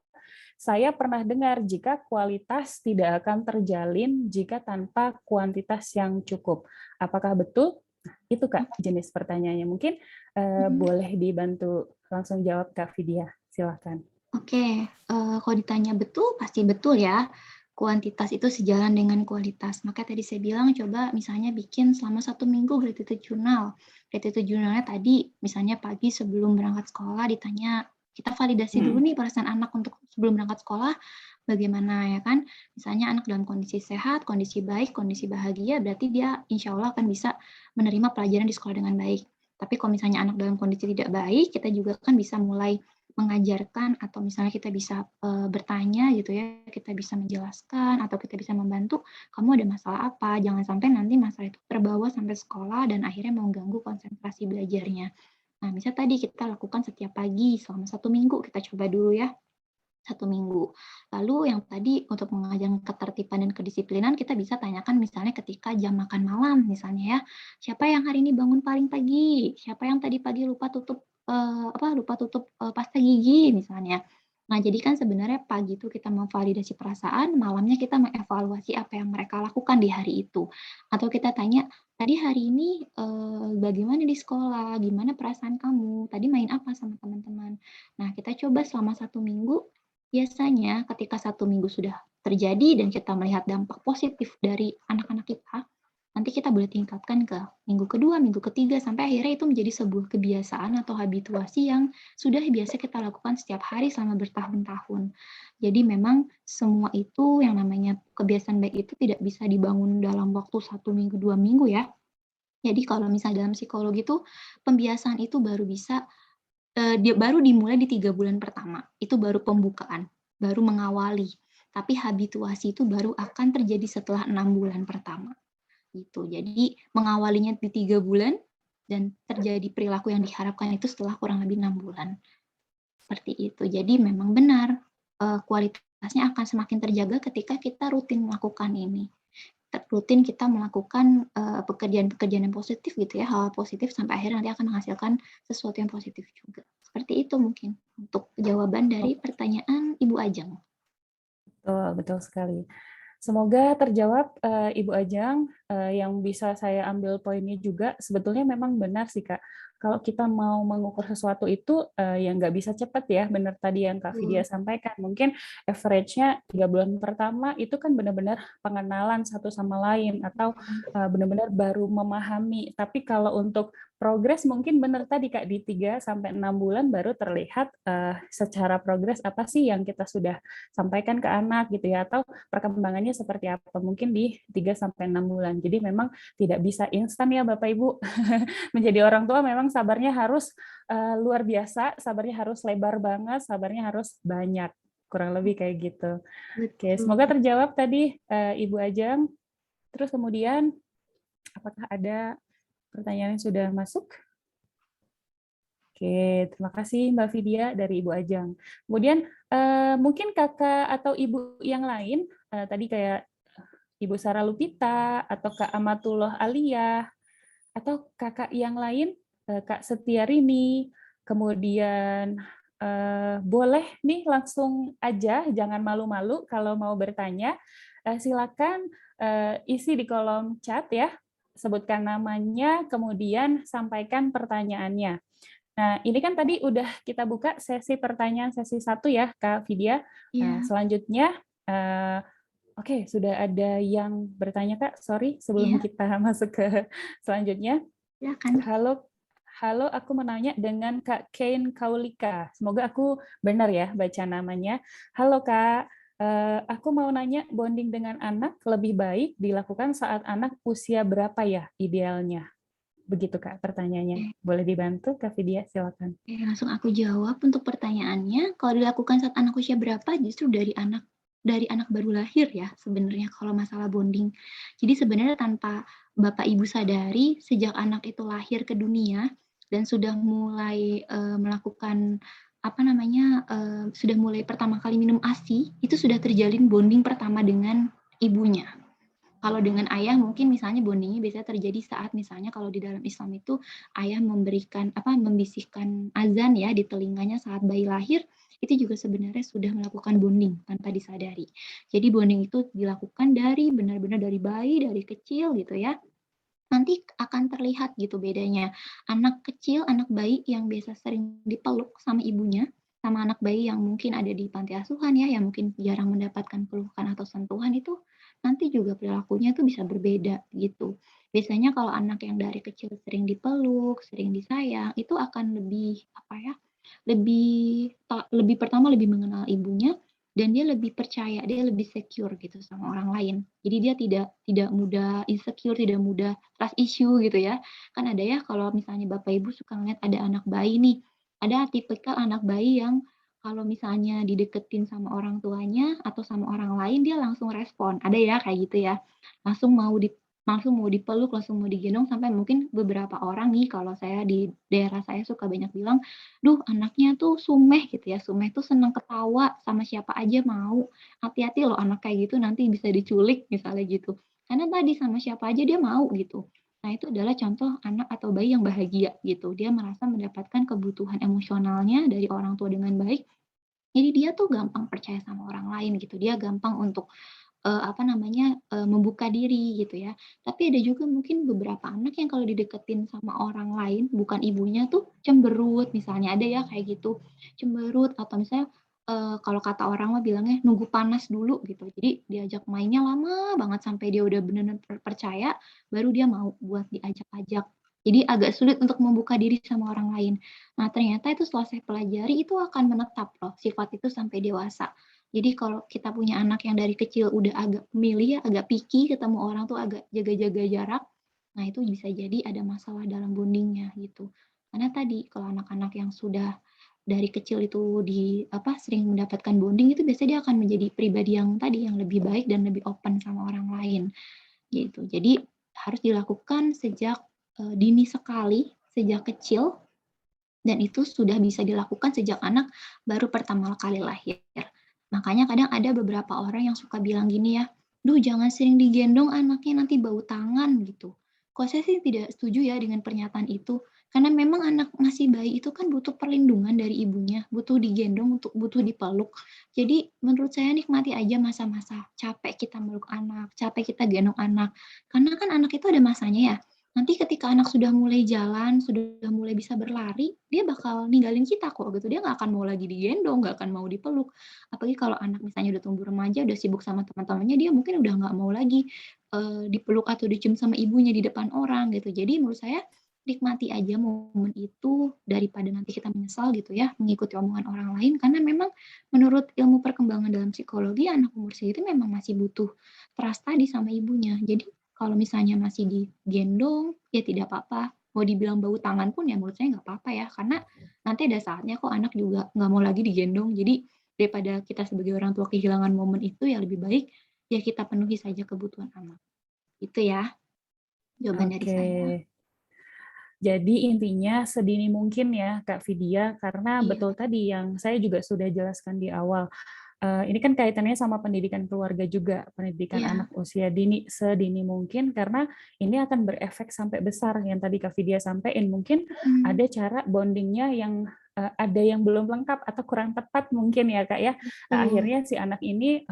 Saya pernah dengar jika kualitas tidak akan terjalin jika tanpa kuantitas yang cukup. Apakah betul? Nah, itu Kak jenis pertanyaannya. Mungkin Mhm. boleh dibantu langsung jawab Kak Vidya. Silakan. Oke, kalau ditanya betul, pasti betul ya. Kuantitas itu sejalan dengan kualitas. Maka tadi saya bilang coba misalnya bikin selama 1 minggu gratitude journal. Gratitude journal-nya tadi misalnya pagi sebelum berangkat sekolah ditanya, kita validasi dulu Mhm. nih perasaan anak untuk sebelum berangkat sekolah bagaimana ya kan. Misalnya anak dalam kondisi sehat, kondisi baik, kondisi bahagia, berarti dia insya Allah akan bisa menerima pelajaran di sekolah dengan baik. Tapi kalau misalnya anak dalam kondisi tidak baik, kita juga kan bisa mulai mengajarkan atau misalnya kita bisa bertanya gitu ya, kita bisa menjelaskan atau kita bisa membantu, kamu ada masalah apa? Jangan sampai nanti masalah itu terbawa sampai sekolah dan akhirnya mengganggu konsentrasi belajarnya. Nah, bisa tadi kita lakukan setiap pagi selama 1 minggu, kita coba dulu ya. 1 minggu. Lalu yang tadi untuk mengajarkan ketertiban dan kedisiplinan kita bisa tanyakan misalnya ketika jam makan malam misalnya ya, siapa yang hari ini bangun paling pagi? Siapa yang tadi pagi lupa tutup, pasta gigi misalnya. Nah, jadi kan sebenarnya pagi itu kita memvalidasi perasaan, malamnya kita mengevaluasi apa yang mereka lakukan di hari itu. Atau kita tanya, "Tadi hari ini, bagaimana di sekolah? Gimana perasaan kamu? Tadi main apa sama teman-teman?" Nah, kita coba selama 1 minggu. Biasanya ketika 1 minggu sudah terjadi dan kita melihat dampak positif dari anak-anak kita, nanti kita boleh tingkatkan ke minggu kedua, minggu ketiga, sampai akhirnya itu menjadi sebuah kebiasaan atau habituasi yang sudah biasa kita lakukan setiap hari selama bertahun-tahun. Jadi memang semua itu yang namanya kebiasaan baik itu tidak bisa dibangun dalam waktu 1 minggu, 2 minggu ya. Jadi kalau misalnya dalam psikologi itu pembiasaan itu baru bisa baru dimulai di 3 bulan pertama, itu baru pembukaan, baru mengawali. Tapi habituasi itu baru akan terjadi setelah 6 bulan pertama, gitu. Jadi mengawalinya di 3 bulan dan terjadi perilaku yang diharapkan itu setelah kurang lebih 6 bulan, seperti itu. Jadi memang benar, kualitas imunitasnya akan semakin terjaga ketika kita rutin melakukan ini. Rutin kita melakukan pekerjaan-pekerjaan yang positif gitu ya, hal positif sampai akhirnya nanti akan menghasilkan sesuatu yang positif juga. Seperti itu mungkin untuk jawaban dari pertanyaan Ibu Ajeng. Betul, betul sekali. Semoga terjawab, Ibu Ajeng. Yang bisa saya ambil poinnya juga, sebetulnya memang benar sih, Kak. Kalau kita mau mengukur sesuatu itu, ya nggak bisa cepat ya, benar tadi yang Kak Vidya sampaikan. Mungkin average-nya 3 bulan pertama itu kan benar-benar pengenalan satu sama lain, atau benar-benar baru memahami. Tapi kalau untuk progres mungkin benar tadi Kak, di 3-6 bulan baru terlihat secara progres apa sih yang kita sudah sampaikan ke anak gitu ya, atau perkembangannya seperti apa mungkin di 3-6 bulan. Jadi memang tidak bisa instan ya Bapak Ibu. Menjadi orang tua memang sabarnya harus luar biasa, sabarnya harus lebar banget, sabarnya harus banyak. Kurang lebih kayak gitu. Oke, semoga terjawab tadi Ibu Ajeng. Terus kemudian apakah ada pertanyaan yang sudah masuk? Oke, terima kasih Mbak Vidya dari Ibu Ajeng. Kemudian mungkin kakak atau ibu yang lain, tadi kayak Ibu Sarah Lupita, atau Kak Amatullah Aliyah, atau kakak yang lain, Kak Setiarini, kemudian boleh nih langsung aja, jangan malu-malu kalau mau bertanya. Silakan isi di kolom chat ya, sebutkan namanya, kemudian sampaikan pertanyaannya. Nah, ini kan tadi udah kita buka sesi pertanyaan sesi 1 ya, Kak Vidya. Nah, selanjutnya, oke, sudah ada yang bertanya, Kak. Sorry, sebelum kita masuk ke selanjutnya. Silakan. Halo, aku menanya dengan Kak Kain Kaulika. Semoga aku benar ya baca namanya. Halo, Kak. Aku mau nanya, bonding dengan anak lebih baik dilakukan saat anak usia berapa ya idealnya? Begitu Kak pertanyaannya. Boleh dibantu Kak Vidya, silakan. Langsung aku jawab untuk pertanyaannya. Kalau dilakukan saat anak usia berapa, justru dari anak baru lahir ya sebenarnya kalau masalah bonding. Jadi sebenarnya tanpa Bapak Ibu sadari, sejak anak itu lahir ke dunia dan sudah mulai melakukan sudah mulai pertama kali minum ASI, itu sudah terjalin bonding pertama dengan ibunya. Kalau dengan ayah mungkin misalnya bondingnya biasanya terjadi saat misalnya kalau di dalam Islam itu ayah membisikkan azan ya di telinganya saat bayi lahir, itu juga sebenarnya sudah melakukan bonding tanpa disadari. Jadi bonding itu dilakukan dari benar-benar dari bayi, dari kecil gitu ya. Nanti akan terlihat gitu bedanya. Anak kecil, anak bayi yang biasa sering dipeluk sama ibunya, sama anak bayi yang mungkin ada di panti asuhan ya, yang mungkin jarang mendapatkan pelukan atau sentuhan itu nanti juga perilakunya tuh bisa berbeda gitu. Biasanya kalau anak yang dari kecil sering dipeluk, sering disayang, itu akan lebih lebih pertama lebih mengenal ibunya dan dia lebih percaya, dia lebih secure gitu sama orang lain. Jadi dia tidak mudah insecure, tidak mudah trust issue gitu ya. Kan ada ya kalau misalnya Bapak Ibu suka ngeliat ada anak bayi nih, ada tipikal anak bayi yang kalau misalnya dideketin sama orang tuanya atau sama orang lain dia langsung respon. Ada ya kayak gitu ya. Langsung mau dipeluk, langsung mau digendong sampai mungkin beberapa orang nih kalau saya di daerah saya suka banyak bilang, "Duh, anaknya tuh sumeh," gitu ya. Sumeh tuh seneng ketawa sama siapa aja mau. Hati-hati loh anak kayak gitu nanti bisa diculik misalnya gitu. Karena tadi sama siapa aja dia mau gitu. Nah, itu adalah contoh anak atau bayi yang bahagia gitu. Dia merasa mendapatkan kebutuhan emosionalnya dari orang tua dengan baik. Jadi dia tuh gampang percaya sama orang lain gitu. Dia gampang untuk membuka diri gitu ya. Tapi ada juga mungkin beberapa anak yang kalau dideketin sama orang lain, bukan ibunya tuh cemberut, misalnya ada ya kayak gitu, cemberut atau misalnya, kalau kata orang mah bilangnya nunggu panas dulu gitu. Jadi diajak mainnya lama banget sampai dia udah bener-bener percaya, baru dia mau buat diajak-ajak. Jadi agak sulit untuk membuka diri sama orang lain. Nah ternyata itu setelah saya pelajari itu akan menetap loh sifat itu sampai dewasa. Jadi kalau kita punya anak yang dari kecil udah agak pemilih ya, agak picky, ketemu orang tuh agak jaga-jaga jarak, nah itu bisa jadi ada masalah dalam bonding-nya gitu. Karena tadi kalau anak-anak yang sudah dari kecil itu sering mendapatkan bonding itu biasanya dia akan menjadi pribadi yang tadi yang lebih baik dan lebih open sama orang lain gitu. Jadi harus dilakukan sejak dini sekali, sejak kecil dan itu sudah bisa dilakukan sejak anak baru pertama kali lahir. Makanya kadang ada beberapa orang yang suka bilang gini ya, "Duh jangan sering digendong anaknya nanti bau tangan," gitu. Kalau saya sih tidak setuju ya dengan pernyataan itu, karena memang anak masih bayi itu kan butuh perlindungan dari ibunya, butuh digendong, butuh dipeluk. Jadi menurut saya nikmati aja masa-masa capek kita meluk anak, capek kita gendong anak. Karena kan anak itu ada masanya ya, nanti ketika anak sudah mulai jalan, sudah mulai bisa berlari, dia bakal ninggalin kita kok gitu, dia nggak akan mau lagi digendong, nggak akan mau dipeluk. Apalagi kalau anak misalnya udah tumbuh remaja, udah sibuk sama teman-temannya, dia mungkin udah nggak mau lagi, dipeluk atau dicium sama ibunya di depan orang gitu. Jadi menurut saya nikmati aja momen itu daripada nanti kita menyesal gitu ya, mengikuti omongan orang lain, karena memang menurut ilmu perkembangan dalam psikologi, anak umur segitu memang masih butuh trust tadi sama ibunya. Jadi kalau misalnya masih digendong, ya tidak apa-apa. Mau dibilang bau tangan pun ya menurut saya nggak apa-apa ya, karena nanti ada saatnya kok anak juga nggak mau lagi digendong. Jadi daripada kita sebagai orang tua kehilangan momen itu, ya lebih baik ya kita penuhi saja kebutuhan anak. Itu ya jawaban dari Oke. saya. Jadi intinya sedini mungkin ya Kak Vidya, karena Iya, betul tadi yang saya juga sudah jelaskan di awal. Ini kan kaitannya sama pendidikan keluarga juga, pendidikan iya, anak usia dini sedini mungkin, karena ini akan berefek sampai besar yang tadi Kak Vidya sampaikan. Mungkin mhm, ada cara bondingnya yang ada yang belum lengkap atau kurang tepat mungkin ya Kak ya. betul, Akhirnya si anak ini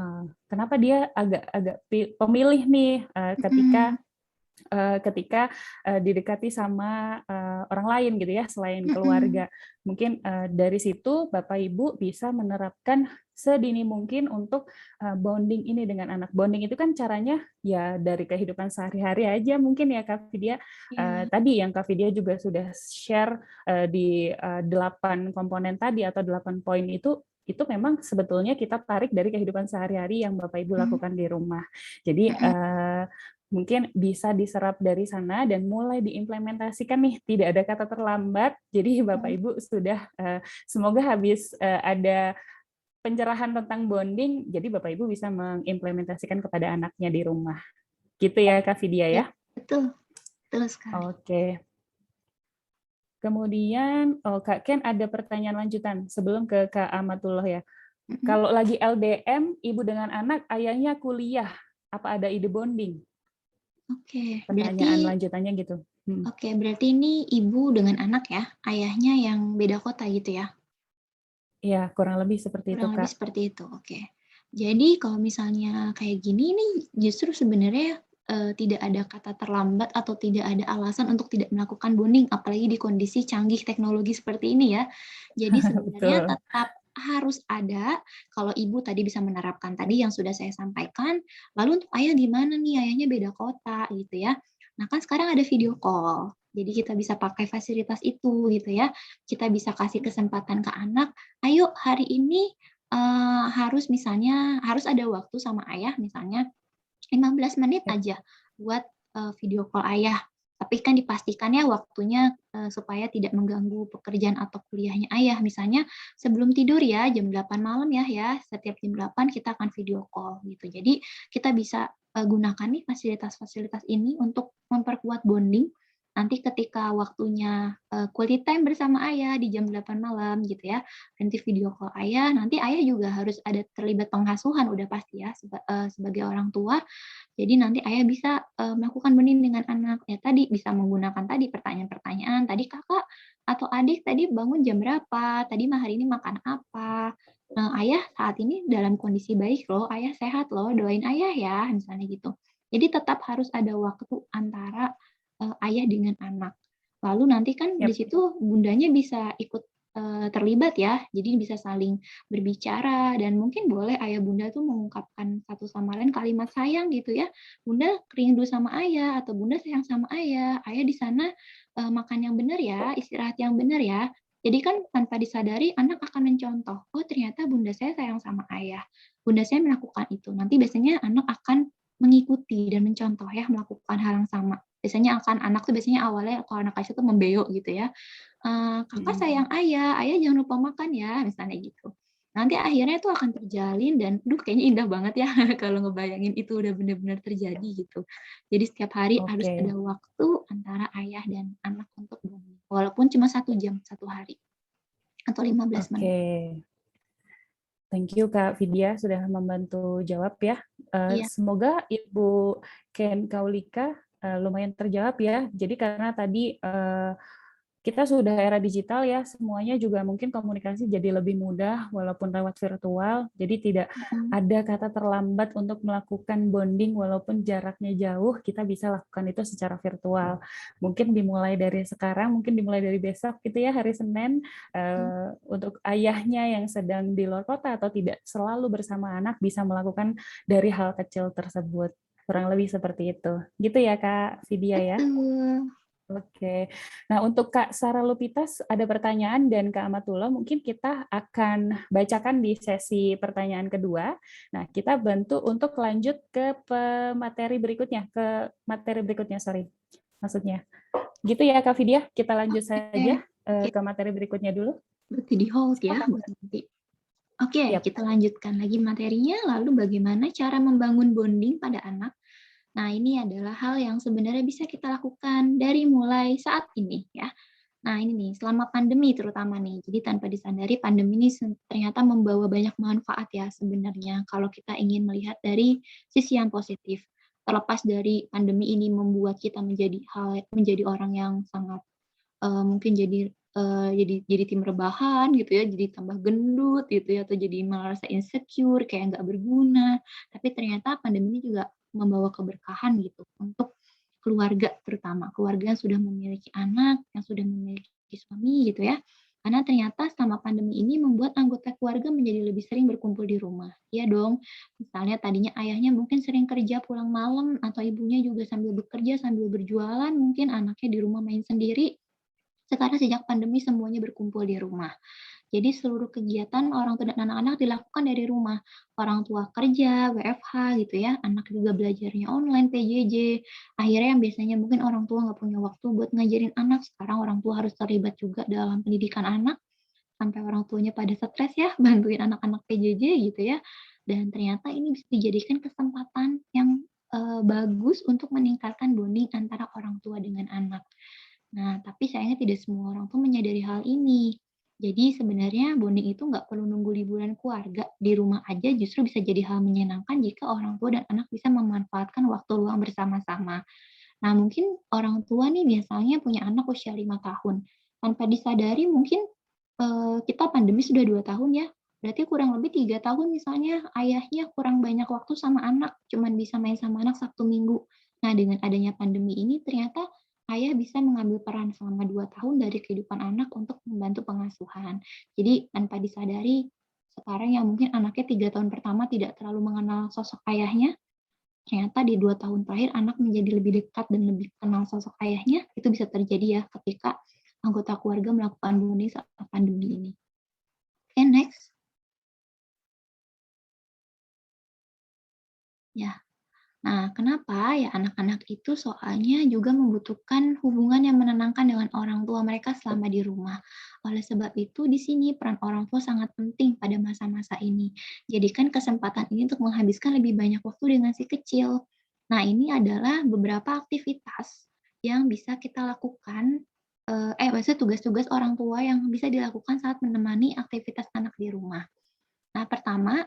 kenapa dia agak-agak pemilih nih ketika mhm, ketika didekati sama orang lain gitu ya selain mhm, keluarga. Mungkin dari situ Bapak Ibu bisa menerapkan sedini mungkin untuk bonding ini dengan anak. Bonding itu kan caranya ya dari kehidupan sehari-hari aja mungkin ya Kak Vidya. iya, Tadi yang Kak Vidya juga sudah share di 8 komponen tadi atau 8 poin itu memang sebetulnya kita tarik dari kehidupan sehari-hari yang Bapak Ibu mhm, lakukan di rumah. Jadi mhm, mungkin bisa diserap dari sana dan mulai diimplementasikan nih, tidak ada kata terlambat. Jadi Bapak mhm, Ibu sudah semoga habis ada pencerahan tentang bonding, jadi Bapak Ibu bisa mengimplementasikan kepada anaknya di rumah. Gitu ya Kak Vidya iya, ya. betul, betul sekali. Oke. Kemudian Kak Ken ada pertanyaan lanjutan sebelum ke Kak Amatullah ya. Mhm, Kalau lagi LDM, ibu dengan anak, ayahnya kuliah, apa ada ide bonding? oke, berarti Pertanyaan lanjutannya gitu. berarti ini ibu dengan anak ya, ayahnya yang beda kota gitu ya? Iya, kurang lebih seperti itu, Kurang lebih Kak. seperti itu, oke. Jadi kalau misalnya kayak gini nih, justru sebenarnya, tidak ada kata terlambat atau tidak ada alasan untuk tidak melakukan bonding, apalagi di kondisi canggih teknologi seperti ini ya. Jadi sebenarnya Betul. tetap harus ada, kalau ibu tadi bisa menerapkan tadi yang sudah saya sampaikan, lalu untuk ayah gimana nih, ayahnya beda kota gitu ya. Nah kan sekarang ada video call, jadi kita bisa pakai fasilitas itu gitu ya. Kita bisa kasih kesempatan ke anak, "Ayo hari ini harus misalnya harus ada waktu sama ayah misalnya 15 menit Yap. aja buat, video call ayah. Tapi kan dipastikan ya waktunya, supaya tidak mengganggu pekerjaan atau kuliahnya ayah. Misalnya sebelum tidur ya, jam 8 malam ya, setiap jam 8 kita akan video call gitu. Jadi kita bisa, gunakan nih fasilitas-fasilitas ini untuk memperkuat bonding, nanti ketika waktunya, quality time bersama ayah di jam 8 malam gitu ya, nanti video call ayah, nanti ayah juga harus ada terlibat pengasuhan udah pasti ya sebagai orang tua, jadi nanti ayah bisa, melakukan bonding dengan anak. Ya tadi, bisa menggunakan tadi pertanyaan-pertanyaan, "Tadi Kakak atau adik tadi bangun jam berapa? Tadi mah hari ini makan apa? Ayah saat ini dalam kondisi baik loh, ayah sehat loh, doain ayah ya," misalnya gitu. Jadi tetap harus ada waktu antara, ayah dengan anak. Lalu nanti kan di Yap. situ bundanya bisa ikut, terlibat ya, jadi bisa saling berbicara dan mungkin boleh ayah bunda tuh mengungkapkan satu sama lain kalimat sayang gitu ya, "Bunda rindu sama ayah," atau "Bunda sayang sama ayah, ayah di sana, makan yang benar ya, istirahat yang benar ya." Jadi kan tanpa disadari anak akan mencontoh, "Oh ternyata bunda saya sayang sama ayah, bunda saya melakukan itu." Nanti biasanya anak akan mengikuti dan mencontoh ya melakukan hal yang sama. Biasanya anak tuh biasanya awalnya kalau anak kecil tuh membeo gitu ya, "Kakak Mm. sayang ayah, ayah jangan lupa makan ya," misalnya gitu. Nanti akhirnya itu akan terjalin dan duh kayaknya indah banget ya kalau ngebayangin itu udah benar-benar terjadi gitu. Jadi setiap hari harus Oke. ada waktu antara ayah dan anak untuk bonding, walaupun cuma 1 jam, 1 hari atau 15 Oke. menit. Thank you Kak Vidya sudah membantu jawab ya. Iya. Semoga Ibu Ken Kaulika lumayan terjawab ya. Jadi karena tadi kita sudah era digital ya, semuanya juga mungkin komunikasi jadi lebih mudah walaupun lewat virtual. Jadi tidak Mm-mm. ada kata terlambat untuk melakukan bonding walaupun jaraknya jauh, kita bisa lakukan itu secara virtual. Mungkin dimulai dari sekarang, mungkin dimulai dari besok gitu ya, hari Senin, untuk ayahnya yang sedang di luar kota atau tidak selalu bersama anak bisa melakukan dari hal kecil tersebut. Kurang lebih seperti itu. Gitu ya Kak Vidya ya. Betul. Oke. Nah, untuk Kak Sarah Lupitas ada pertanyaan dan Kak Amatullah mungkin kita akan bacakan di sesi pertanyaan kedua. Nah, kita bantu untuk lanjut ke materi berikutnya, sorry. Maksudnya. Gitu ya Kak Vidya, kita lanjut saja Oke. ke materi berikutnya dulu. Berarti di hold ya Silakan. buat nanti. Oke, Yap. kita lanjutkan lagi materinya. Lalu bagaimana cara membangun bonding pada anak? Nah, ini adalah hal yang sebenarnya bisa kita lakukan dari mulai saat ini ya. Nah, ini nih, selama pandemi terutama nih. Jadi tanpa disadari pandemi ini ternyata membawa banyak manfaat ya sebenarnya kalau kita ingin melihat dari sisi yang positif. Terlepas dari pandemi ini membuat kita menjadi orang yang sangat mungkin jadi tim rebahan gitu ya, jadi tambah gendut gitu ya, atau jadi merasa insecure, kayak nggak berguna. Tapi ternyata pandemi ini juga membawa keberkahan gitu untuk keluarga terutama, keluarga yang sudah memiliki anak, yang sudah memiliki suami gitu ya. Karena ternyata selama pandemi ini membuat anggota keluarga menjadi lebih sering berkumpul di rumah. Iya dong, misalnya tadinya ayahnya mungkin sering kerja pulang malam, atau ibunya juga sambil bekerja, sambil berjualan, mungkin anaknya di rumah main sendiri. Sekarang sejak pandemi semuanya berkumpul di rumah. Jadi seluruh kegiatan orang tua dan anak-anak dilakukan dari rumah. Orang tua kerja, WFH gitu ya, anak juga belajarnya online, PJJ. Akhirnya yang biasanya mungkin orang tua nggak punya waktu buat ngajarin anak, sekarang orang tua harus terlibat juga dalam pendidikan anak, sampai orang tuanya pada stres ya, bantuin anak-anak PJJ gitu ya. Dan ternyata ini bisa dijadikan kesempatan yang bagus untuk meningkatkan bonding antara orang tua dengan anak. Nah, tapi sayangnya tidak semua orang tuh menyadari hal ini. Jadi sebenarnya bonding itu nggak perlu nunggu liburan keluarga. Di rumah aja justru bisa jadi hal menyenangkan jika orang tua dan anak bisa memanfaatkan waktu luang bersama-sama. Nah, mungkin orang tua nih biasanya punya anak usia 5 tahun. Tanpa disadari mungkin kita pandemi sudah 2 tahun ya. Berarti kurang lebih 3 tahun misalnya ayahnya kurang banyak waktu sama anak, cuman bisa main sama anak Sabtu Minggu. Nah, dengan adanya pandemi ini ternyata ayah bisa mengambil peran selama 2 tahun dari kehidupan anak untuk membantu pengasuhan. Jadi tanpa disadari sekarang yang mungkin anaknya 3 tahun pertama tidak terlalu mengenal sosok ayahnya, ternyata di 2 tahun terakhir anak menjadi lebih dekat dan lebih kenal sosok ayahnya, itu bisa terjadi ya ketika anggota keluarga melakukan bonding saat pandemi ini. Oke, next. Ya. Nah, kenapa ya anak-anak itu soalnya juga membutuhkan hubungan yang menenangkan dengan orang tua mereka selama di rumah. Oleh sebab itu, di sini peran orang tua sangat penting pada masa-masa ini. Jadikan kesempatan ini untuk menghabiskan lebih banyak waktu dengan si kecil. Nah, ini adalah beberapa aktivitas yang bisa kita lakukan, maksudnya tugas-tugas orang tua yang bisa dilakukan saat menemani aktivitas anak di rumah. Nah, pertama,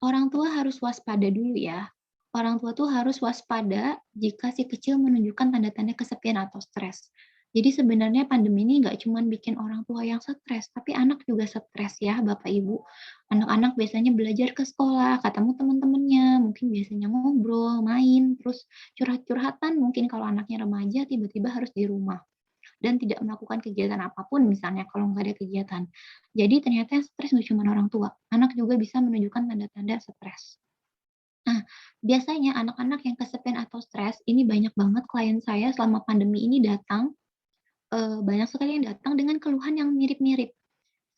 orang tua harus waspada dulu ya. Orang tua tuh harus waspada jika si kecil menunjukkan tanda-tanda kesepian atau stres. Jadi sebenarnya pandemi ini nggak cuma bikin orang tua yang stres, tapi anak juga stres ya Bapak Ibu. Anak-anak biasanya belajar ke sekolah, ketemu teman-temannya, mungkin biasanya ngobrol, main, terus curhat-curhatan, mungkin kalau anaknya remaja tiba-tiba harus di rumah dan tidak melakukan kegiatan apapun misalnya kalau nggak ada kegiatan. Jadi ternyata yang stres nggak cuma orang tua, anak juga bisa menunjukkan tanda-tanda stres. Nah, biasanya anak-anak yang kesepian atau stres, ini banyak banget klien saya selama pandemi ini datang, banyak sekali yang datang dengan keluhan yang mirip-mirip.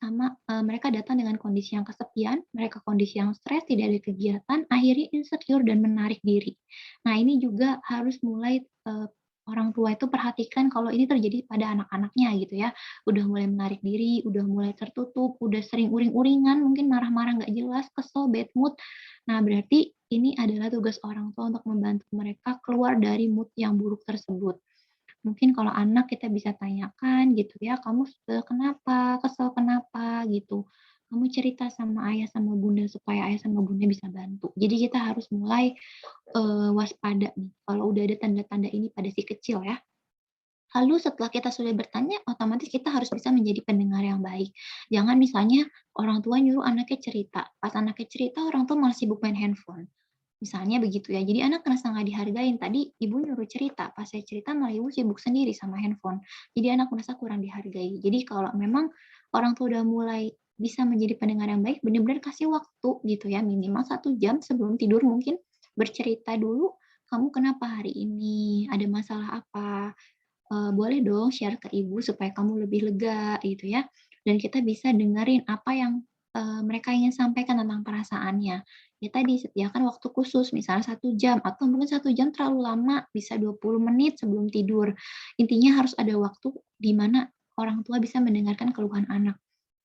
Sama, mereka datang dengan kondisi yang kesepian, mereka kondisi yang stres, tidak ada kegiatan, akhirnya insecure dan menarik diri. Nah, ini juga harus mulai, orang tua itu perhatikan kalau ini terjadi pada anak-anaknya gitu ya. Udah mulai menarik diri, udah mulai tertutup, udah sering uring-uringan, mungkin marah-marah nggak jelas, kesel, bad mood. Nah, berarti ini adalah tugas orang tua untuk membantu mereka keluar dari mood yang buruk tersebut. Mungkin kalau anak kita bisa tanyakan gitu ya, "Kamu sebel kenapa? Kesel kenapa?" Gitu. kamu cerita sama ayah sama bunda supaya ayah sama bunda bisa bantu. Jadi kita harus mulai waspada nih, kalau udah ada tanda-tanda ini pada si kecil ya. Lalu setelah kita sudah bertanya, otomatis kita harus bisa menjadi pendengar yang baik. Jangan misalnya orang tua nyuruh anaknya cerita, pas anaknya cerita orang tua malah sibuk main handphone. Misalnya begitu ya, jadi anak merasa nggak dihargain. Tadi ibu nyuruh cerita, pas saya cerita malah ibu sibuk sendiri sama handphone. Jadi anak merasa kurang dihargai. Jadi kalau memang orang tua udah mulai bisa menjadi pendengar yang baik, benar-benar kasih waktu gitu ya, minimal 1 jam sebelum tidur mungkin bercerita dulu, kamu kenapa hari ini, ada masalah apa, boleh dong share ke ibu supaya kamu lebih lega gitu ya. Dan kita bisa dengerin apa yang mereka ingin sampaikan tentang perasaannya. Ya tadi sediakan waktu khusus, misalnya 1 jam atau mungkin 1 jam terlalu lama, bisa 20 menit sebelum tidur. Intinya harus ada waktu di mana orang tua bisa mendengarkan keluhan anak.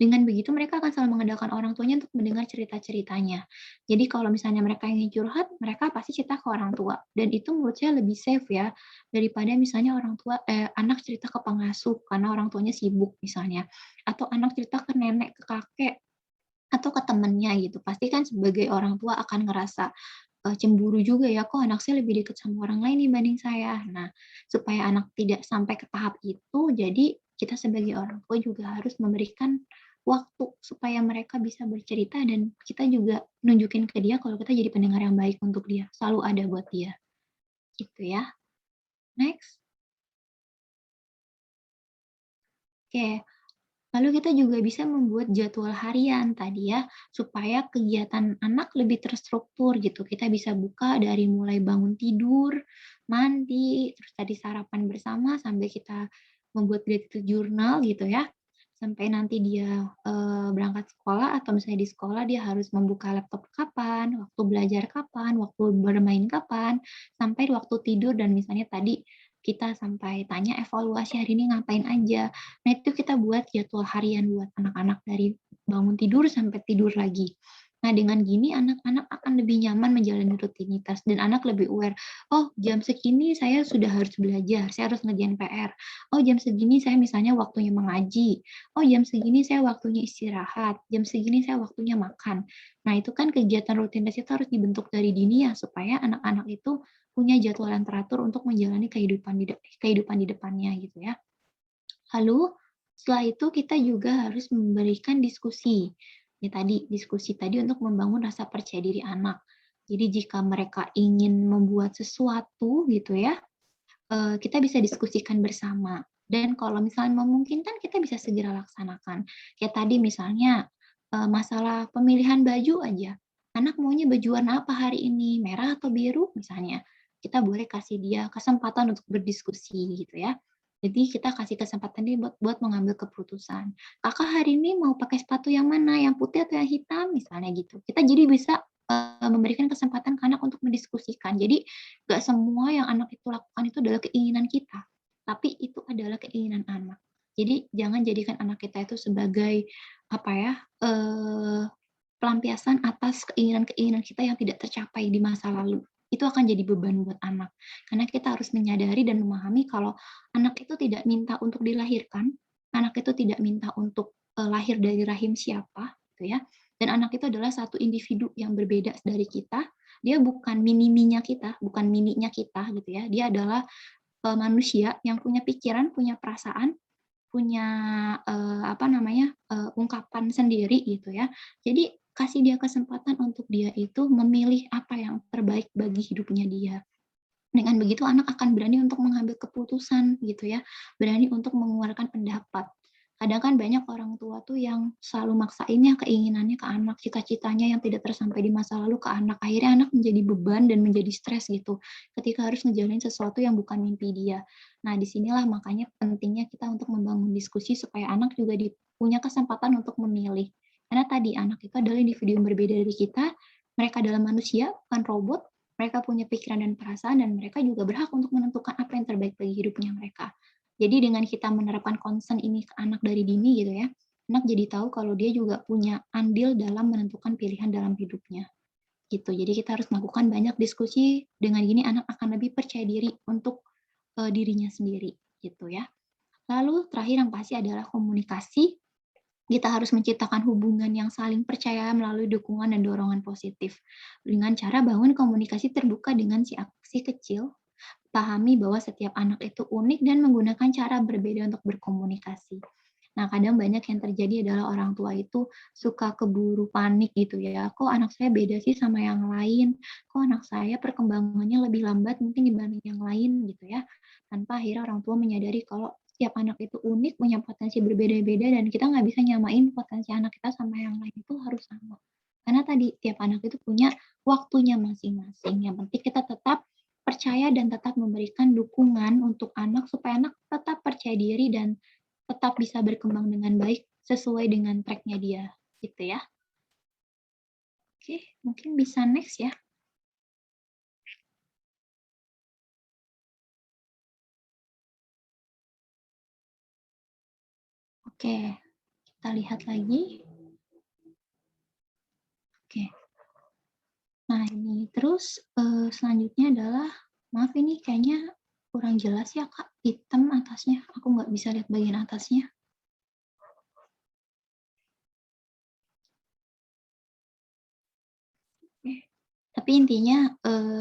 Dengan begitu mereka akan selalu mengandalkan orang tuanya untuk mendengar cerita-ceritanya. Jadi kalau misalnya mereka ingin curhat, mereka pasti cerita ke orang tua. Dan itu menurut saya lebih safe ya, daripada misalnya anak cerita ke pengasuh karena orang tuanya sibuk misalnya, atau anak cerita ke nenek, ke kakek, atau ke temennya gitu. Pasti kan sebagai orang tua akan ngerasa, cemburu juga ya, "Kok anak saya lebih dekat sama orang lain dibanding saya?" Nah, supaya anak tidak sampai ke tahap itu, jadi kita sebagai orang tua juga harus memberikan waktu supaya mereka bisa bercerita dan kita juga nunjukin ke dia kalau kita jadi pendengar yang baik untuk dia, selalu ada buat dia, gitu ya. Next. Oke. Lalu kita juga bisa membuat jadwal harian tadi ya, supaya kegiatan anak lebih terstruktur gitu. Kita bisa buka dari mulai bangun tidur, mandi, terus tadi sarapan bersama sampai kita membuat gratitude journal gitu ya. Sampai nanti dia berangkat sekolah atau misalnya di sekolah dia harus membuka laptop kapan, waktu belajar kapan, waktu bermain kapan, sampai waktu tidur dan misalnya tadi kita sampai tanya evaluasi hari ini ngapain aja. Nah, itu kita buat jadwal harian buat anak-anak dari bangun tidur sampai tidur lagi. Nah, dengan gini anak-anak akan lebih nyaman menjalani rutinitas dan anak lebih aware, "Oh, jam segini saya sudah harus belajar, saya harus ngerjain PR. Oh, jam segini saya misalnya waktunya mengaji. Oh, jam segini saya waktunya istirahat. Jam segini saya waktunya makan." Nah, itu kan kegiatan rutinitas itu harus dibentuk dari dini ya, supaya anak-anak itu punya jadwal yang teratur untuk menjalani kehidupan di depannya gitu ya. Lalu setelah itu kita juga harus memberikan diskusi. Ya tadi, diskusi tadi untuk membangun rasa percaya diri anak. Jadi jika mereka ingin membuat sesuatu gitu ya, kita bisa diskusikan bersama. Dan kalau misalnya memungkinkan kita bisa segera laksanakan. Kayak tadi misalnya masalah pemilihan baju aja. Anak maunya baju warna apa hari ini, merah atau biru misalnya. Kita boleh kasih dia kesempatan untuk berdiskusi gitu ya. Jadi kita kasih kesempatan dia buat mengambil keputusan. Kakak hari ini mau pakai sepatu yang mana, yang putih atau yang hitam misalnya gitu. Kita jadi bisa memberikan kesempatan ke anak untuk mendiskusikan. Jadi nggak semua yang anak itu lakukan itu adalah keinginan kita, tapi itu adalah keinginan anak. Jadi jangan jadikan anak kita itu sebagai apa ya, pelampiasan atas keinginan-keinginan kita yang tidak tercapai di masa lalu. Itu akan jadi beban buat anak. Karena kita harus menyadari dan memahami kalau anak itu tidak minta untuk dilahirkan, anak itu tidak minta untuk, lahir dari rahim siapa, gitu ya. Dan anak itu adalah satu individu yang berbeda dari kita, dia bukan mini-me-nya kita, bukan mininya kita gitu ya. Dia adalah, manusia yang punya pikiran, punya perasaan, punya, apa namanya, ungkapan sendiri gitu ya. Jadi kasih dia kesempatan untuk dia itu memilih apa yang terbaik bagi hidupnya dia. Dengan begitu anak akan berani untuk mengambil keputusan gitu ya, berani untuk mengeluarkan pendapat. Kadang kan banyak orang tua tuh yang selalu maksain ya keinginannya ke anak, cita-citanya yang tidak tersampai di masa lalu ke anak. Akhirnya anak menjadi beban dan menjadi stres gitu, ketika harus ngejalanin sesuatu yang bukan mimpi dia. Nah, disinilah makanya pentingnya kita untuk membangun diskusi supaya anak juga punya kesempatan untuk memilih. Karena tadi anak itu adalah individu yang berbeda dari kita, mereka adalah manusia, bukan robot, mereka punya pikiran dan perasaan dan mereka juga berhak untuk menentukan apa yang terbaik bagi hidupnya mereka. Jadi dengan kita menerapkan concern ini ke anak dari dini gitu ya, anak jadi tahu kalau dia juga punya andil dalam menentukan pilihan dalam hidupnya. Gitu. Jadi kita harus melakukan banyak diskusi, dengan gini anak akan lebih percaya diri untuk dirinya sendiri gitu ya. Lalu terakhir yang pasti adalah komunikasi. Kita harus menciptakan hubungan yang saling percaya melalui dukungan dan dorongan positif. Dengan cara bangun komunikasi terbuka dengan si kecil, pahami bahwa setiap anak itu unik dan menggunakan cara berbeda untuk berkomunikasi. Nah, kadang banyak yang terjadi adalah orang tua itu suka keburu panik gitu ya. Kok anak saya beda sih sama yang lain? Kok anak saya perkembangannya lebih lambat mungkin dibanding yang lain gitu ya. Tanpa akhirnya orang tua menyadari kalau setiap anak itu unik, punya potensi berbeda-beda dan kita nggak bisa nyamain potensi anak kita sama yang lain itu harus sama. Karena tadi tiap anak itu punya waktunya masing-masing. Yang penting kita tetap percaya dan tetap memberikan dukungan untuk anak supaya anak tetap percaya diri dan tetap bisa berkembang dengan baik sesuai dengan track-nya dia, gitu ya. Oke, mungkin bisa next ya. Oke, kita lihat lagi. Oke. Nah, ini terus selanjutnya adalah, maaf ini kayaknya kurang jelas ya Kak, hitam atasnya. Aku nggak bisa lihat bagian atasnya. Tapi intinya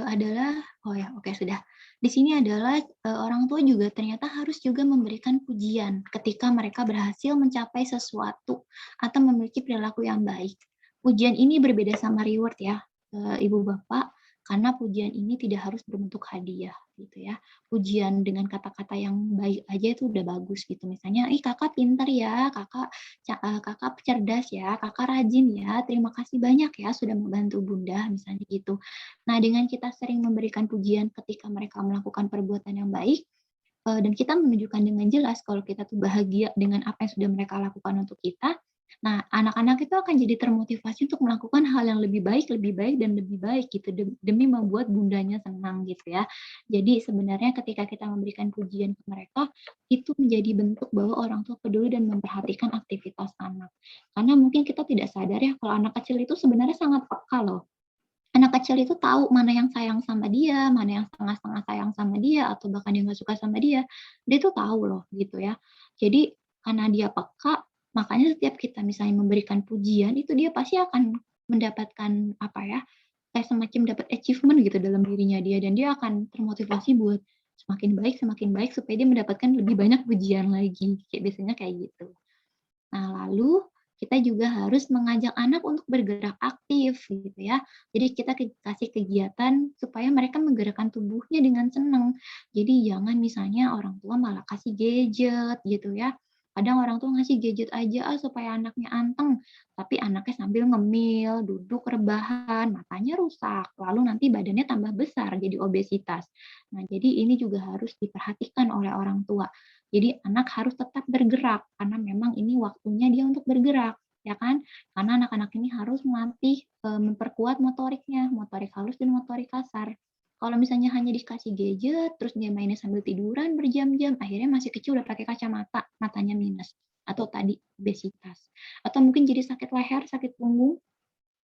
adalah, oh ya, oke sudah. Di sini adalah orang tua juga ternyata harus juga memberikan pujian ketika mereka berhasil mencapai sesuatu atau memiliki perilaku yang baik. Pujian ini berbeda sama reward ya, Ibu Bapak, karena pujian ini tidak harus berbentuk hadiah gitu ya. Pujian dengan kata-kata yang baik aja itu udah bagus gitu. Misalnya, kakak pintar ya, kakak cerdas ya, kakak rajin ya, terima kasih banyak ya sudah membantu bunda, misalnya gitu. Nah, dengan kita sering memberikan pujian ketika mereka melakukan perbuatan yang baik, dan kita menunjukkan dengan jelas kalau kita tuh bahagia dengan apa yang sudah mereka lakukan untuk kita, nah anak-anak itu akan jadi termotivasi untuk melakukan hal yang lebih baik dan lebih baik gitu, demi membuat bundanya senang gitu ya. Jadi sebenarnya ketika kita memberikan pujian ke mereka, itu menjadi bentuk bahwa orang tua peduli dan memperhatikan aktivitas anak. Karena mungkin kita tidak sadar ya kalau anak kecil itu sebenarnya sangat peka loh. Anak kecil itu tahu mana yang sayang sama dia, mana yang setengah-setengah sayang sama dia, atau bahkan dia nggak suka sama dia. Dia tuh tahu loh gitu ya. Jadi karena dia peka, makanya setiap kita misalnya memberikan pujian, itu dia pasti akan mendapatkan apa ya, kayak semacam dapat achievement gitu dalam dirinya dia, dan dia akan termotivasi buat semakin baik supaya dia mendapatkan lebih banyak pujian lagi. Kayak biasanya kayak gitu. Nah, lalu kita juga harus mengajak anak untuk bergerak aktif gitu ya. Jadi kita kasih kegiatan supaya mereka menggerakkan tubuhnya dengan senang. Jadi jangan misalnya orang tua malah kasih gadget gitu ya. Kadang orang tua ngasih gadget aja supaya anaknya anteng, tapi anaknya sambil ngemil, duduk rebahan, matanya rusak, lalu nanti badannya tambah besar jadi obesitas. Nah, jadi ini juga harus diperhatikan oleh orang tua. Jadi anak harus tetap bergerak karena memang ini waktunya dia untuk bergerak, ya kan? Karena anak-anak ini harus melatih memperkuat motoriknya, motorik halus dan motorik kasar. Kalau misalnya hanya dikasih gadget, terus dia mainnya sambil tiduran berjam-jam, akhirnya masih kecil udah pakai kacamata, matanya minus. Atau tadi obesitas. Atau mungkin jadi sakit leher, sakit punggung,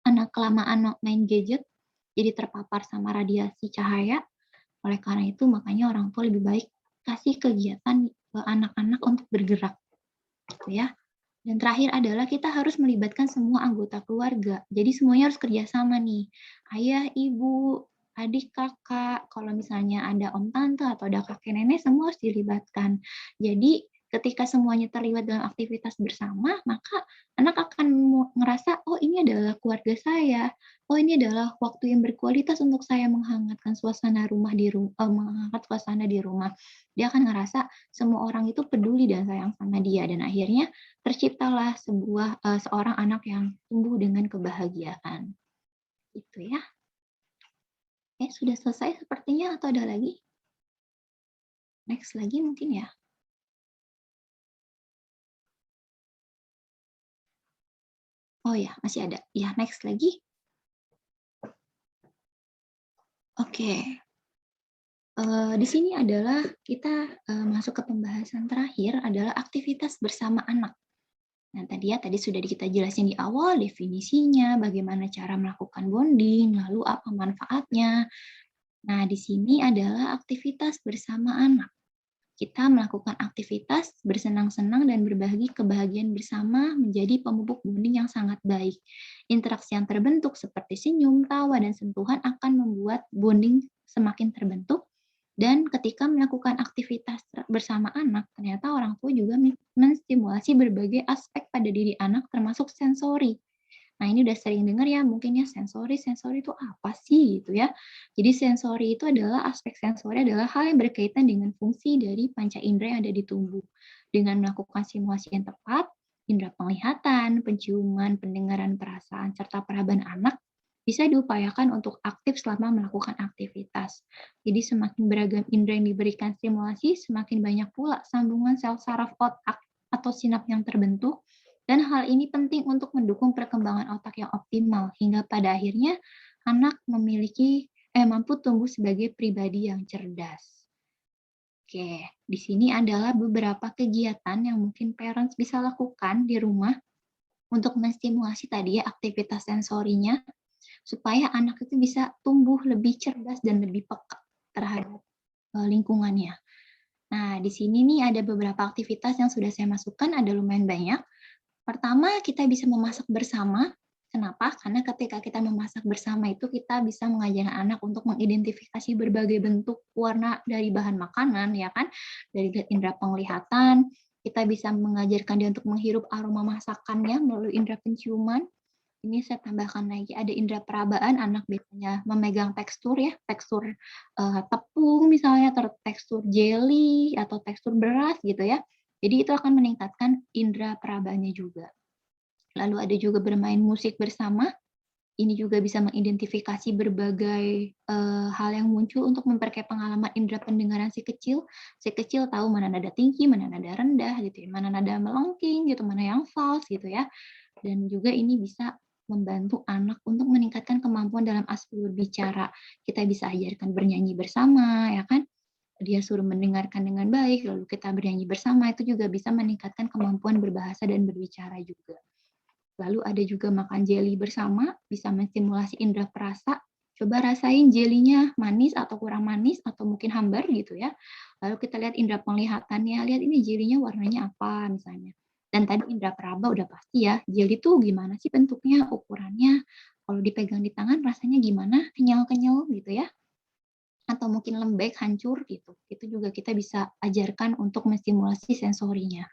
anak kelamaan main gadget, jadi terpapar sama radiasi cahaya. Oleh karena itu, makanya orang tua lebih baik kasih kegiatan ke anak-anak untuk bergerak, gitu ya. Dan terakhir adalah kita harus melibatkan semua anggota keluarga. Jadi semuanya harus kerjasama nih. Ayah, ibu, adik, kakak, kalau misalnya ada om tante atau ada kakek nenek, semua harus dilibatkan. Jadi ketika semuanya terlibat dalam aktivitas bersama, maka anak akan ngerasa, oh ini adalah keluarga saya, oh ini adalah waktu yang berkualitas untuk saya menghangatkan suasana menghangat suasana di rumah. Dia akan ngerasa semua orang itu peduli dan sayang sama dia, dan akhirnya terciptalah seorang anak yang tumbuh dengan kebahagiaan. Itu ya. Sudah selesai sepertinya atau ada lagi? Next lagi mungkin ya. Oh ya, masih ada. Ya, next lagi. Oke. Di sini adalah kita masuk ke pembahasan terakhir adalah aktivitas bersama anak. Nah, tadi sudah kita jelasin di awal definisinya, bagaimana cara melakukan bonding, lalu apa manfaatnya. Nah, di sini adalah aktivitas bersama anak. Kita melakukan aktivitas, bersenang-senang, dan berbagi kebahagiaan bersama menjadi pemupuk bonding yang sangat baik. Interaksi yang terbentuk seperti senyum, tawa, dan sentuhan akan membuat bonding semakin terbentuk. Dan ketika melakukan aktivitas bersama anak, ternyata orang tua juga menstimulasi berbagai aspek pada diri anak termasuk sensori. Nah, ini udah sering dengar ya, mungkin ya sensori itu apa sih gitu ya. Jadi sensori itu adalah aspek sensori adalah hal yang berkaitan dengan fungsi dari panca indera yang ada di tubuh. Dengan melakukan simulasi yang tepat, indera penglihatan, penciuman, pendengaran, perasaan, serta peraba anak bisa diupayakan untuk aktif selama melakukan aktivitas. Jadi semakin beragam indera yang diberikan stimulasi, semakin banyak pula sambungan sel saraf otak atau sinap yang terbentuk, dan hal ini penting untuk mendukung perkembangan otak yang optimal hingga pada akhirnya anak mampu tumbuh sebagai pribadi yang cerdas. Oke, di sini adalah beberapa kegiatan yang mungkin parents bisa lakukan di rumah untuk menstimulasi tadi ya aktivitas sensorinya supaya anak itu bisa tumbuh lebih cerdas dan lebih peka terhadap lingkungannya. Nah, di sini nih ada beberapa aktivitas yang sudah saya masukkan, ada lumayan banyak. Pertama, kita bisa memasak bersama. Kenapa? Karena ketika kita memasak bersama itu kita bisa mengajarkan anak untuk mengidentifikasi berbagai bentuk warna dari bahan makanan, ya kan? Dari indera penglihatan, kita bisa mengajarkan dia untuk menghirup aroma masakannya melalui indera penciuman. Ini saya tambahkan lagi ada indera perabaan, anak biasanya memegang tekstur ya, tekstur tepung misalnya, atau tekstur jelly atau tekstur beras gitu ya. Jadi itu akan meningkatkan indera perabaannya juga. Lalu ada juga bermain musik bersama. Ini juga bisa mengidentifikasi berbagai hal yang muncul untuk memperkaya pengalaman indera pendengaran si kecil. Si kecil tahu mana nada tinggi, mana nada rendah gitu ya, mana nada melengking gitu, mana yang false gitu ya. Dan juga ini bisa membantu anak untuk meningkatkan kemampuan dalam aspek berbicara. Kita bisa ajarkan bernyanyi bersama, ya kan? Dia suruh mendengarkan dengan baik, lalu kita bernyanyi bersama, itu juga bisa meningkatkan kemampuan berbahasa dan berbicara juga. Lalu ada juga makan jelly bersama, bisa menstimulasi indera perasa. Coba rasain jelinya manis atau kurang manis, atau mungkin hambar gitu ya. Lalu kita lihat indera penglihatannya, lihat ini jelinya warnanya apa misalnya. Dan tadi indera peraba udah pasti ya, jeli itu gimana sih bentuknya, ukurannya, kalau dipegang di tangan rasanya gimana, kenyal-kenyal gitu ya, atau mungkin lembek, hancur gitu. Itu juga kita bisa ajarkan untuk menstimulasi sensorinya.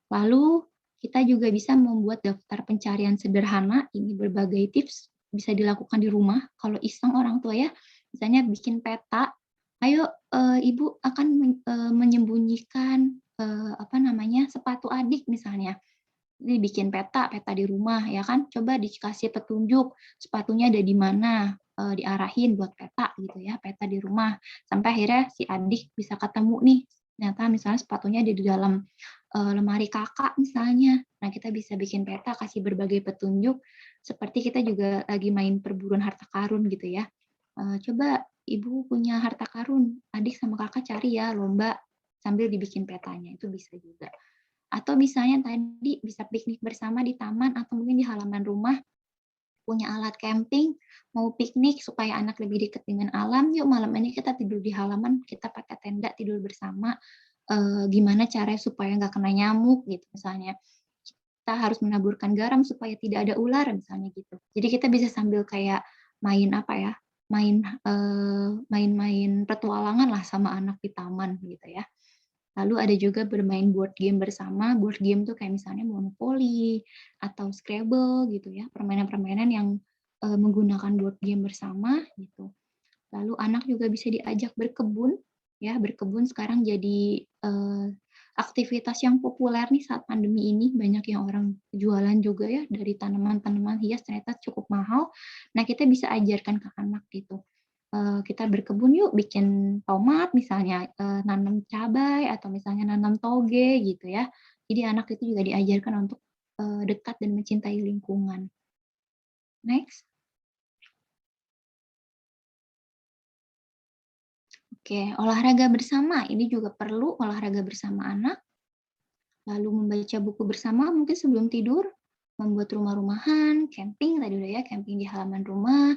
Lalu kita juga bisa membuat daftar pencarian sederhana, ini berbagai tips bisa dilakukan di rumah. Kalau iseng orang tua ya, misalnya bikin peta, ayo ibu akan menyembunyikan sepatu adik misalnya. Jadi bikin peta di rumah ya kan, coba dikasih petunjuk sepatunya ada di mana, diarahin buat peta gitu ya, peta di rumah. Sampai akhirnya si adik bisa ketemu nih, ternyata misalnya sepatunya ada di dalam lemari kakak misalnya. Nah, kita bisa bikin peta, kasih berbagai petunjuk, seperti kita juga lagi main perburuan harta karun gitu ya. Coba ibu punya harta karun, adik sama kakak cari ya, lomba sambil dibikin petanya, itu bisa juga. Atau misalnya tadi bisa piknik bersama di taman atau mungkin di halaman rumah, punya alat camping, mau piknik supaya anak lebih dekat dengan alam, yuk malam ini kita tidur di halaman, kita pakai tenda tidur bersama, gimana caranya supaya nggak kena nyamuk gitu misalnya. Kita harus menaburkan garam supaya tidak ada ular misalnya gitu. Jadi kita bisa sambil kayak main main-main petualangan lah sama anak di taman gitu ya. Lalu ada juga bermain board game bersama. Board game tuh kayak misalnya Monopoly atau Scrabble gitu ya, permainan-permainan yang menggunakan board game bersama gitu. Lalu anak juga bisa diajak berkebun ya, berkebun sekarang jadi aktivitas yang populer nih saat pandemi ini, banyak yang orang jualan juga ya dari tanaman-tanaman hias ternyata cukup mahal. Nah, kita bisa ajarkan ke anak gitu. Kita berkebun yuk, bikin tomat misalnya, nanam cabai atau misalnya nanam toge gitu ya. Jadi anak itu juga diajarkan untuk dekat dan mencintai lingkungan. Next. Oke, olahraga bersama. Ini juga perlu olahraga bersama anak. Lalu membaca buku bersama mungkin sebelum tidur, membuat rumah-rumahan, camping tadi udah ya, camping di halaman rumah,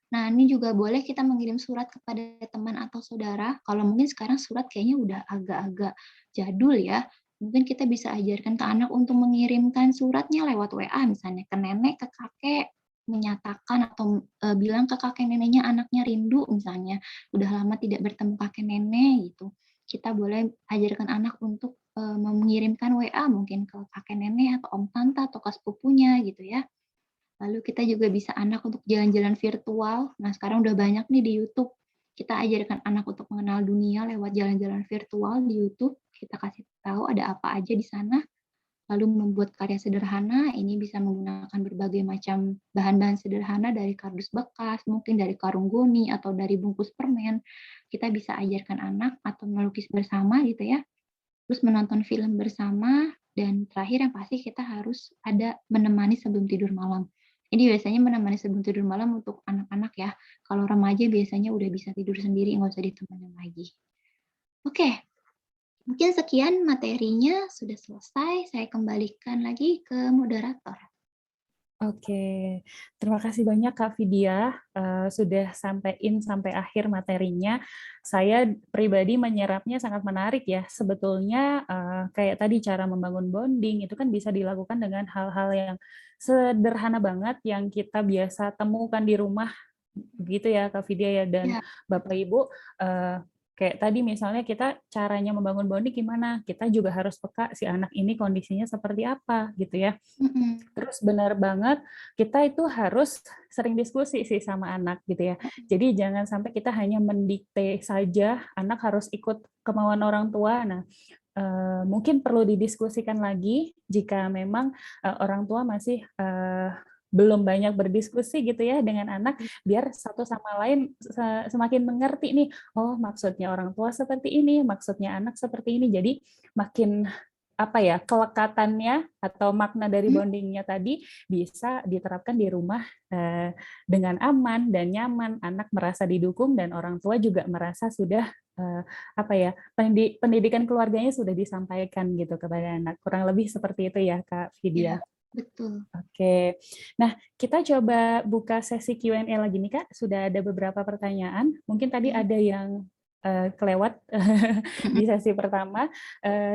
Nah, ini juga boleh kita mengirim surat kepada teman atau saudara. Kalau mungkin sekarang surat kayaknya udah agak-agak jadul ya. Mungkin kita bisa ajarkan ke anak untuk mengirimkan suratnya lewat WA misalnya ke nenek, ke kakek, menyatakan atau bilang ke kakek neneknya anaknya rindu misalnya, udah lama tidak bertemu kakek nenek gitu. Kita boleh ajarkan anak untuk mengirimkan WA mungkin ke kakek nenek atau om tante atau ke sepupunya gitu ya. Lalu kita juga bisa anak untuk jalan-jalan virtual. Nah, sekarang udah banyak nih di YouTube. Kita ajarkan anak untuk mengenal dunia lewat jalan-jalan virtual di YouTube. Kita kasih tahu ada apa aja di sana. Lalu membuat karya sederhana, ini bisa menggunakan berbagai macam bahan-bahan sederhana dari kardus bekas, mungkin dari karung goni atau dari bungkus permen. Kita bisa ajarkan anak atau melukis bersama gitu ya. Terus menonton film bersama, dan terakhir yang pasti kita harus ada menemani sebelum tidur malam. Ini biasanya menemani sebelum tidur malam untuk anak-anak ya. Kalau remaja biasanya udah bisa tidur sendiri, nggak usah ditemenin lagi. Oke, mungkin sekian materinya sudah selesai. Saya kembalikan lagi ke moderator. Oke, terima kasih banyak Kak Vidya, sudah sampai akhir materinya. Saya pribadi menyerapnya sangat menarik ya. Sebetulnya kayak tadi cara membangun bonding itu kan bisa dilakukan dengan hal-hal yang sederhana banget yang kita biasa temukan di rumah, gitu ya Kak Vidya ya, dan Ya. Bapak Ibu. Kayak tadi misalnya kita caranya membangun bonding gimana, kita juga harus peka si anak ini kondisinya seperti apa gitu ya. Mm-mm. Terus benar banget, kita itu harus sering diskusi sih sama anak gitu ya. Jadi jangan sampai kita hanya mendikte saja, anak harus ikut kemauan orang tua. Nah, mungkin perlu didiskusikan lagi jika memang orang tua masih belum banyak berdiskusi gitu ya dengan anak, biar satu sama lain semakin mengerti nih, oh maksudnya orang tua seperti ini, maksudnya anak seperti ini. Jadi makin apa ya, kelekatannya atau makna dari bondingnya tadi bisa diterapkan di rumah dengan aman dan nyaman, anak merasa didukung dan orang tua juga merasa sudah apa ya, pendidikan keluarganya sudah disampaikan gitu kepada anak. Kurang lebih seperti itu ya Kak Ya, Vidya. betul. Oke, nah kita coba buka sesi Q&A lagi nih Kak. Sudah ada beberapa pertanyaan. Mungkin tadi ada yang kelewat di sesi pertama.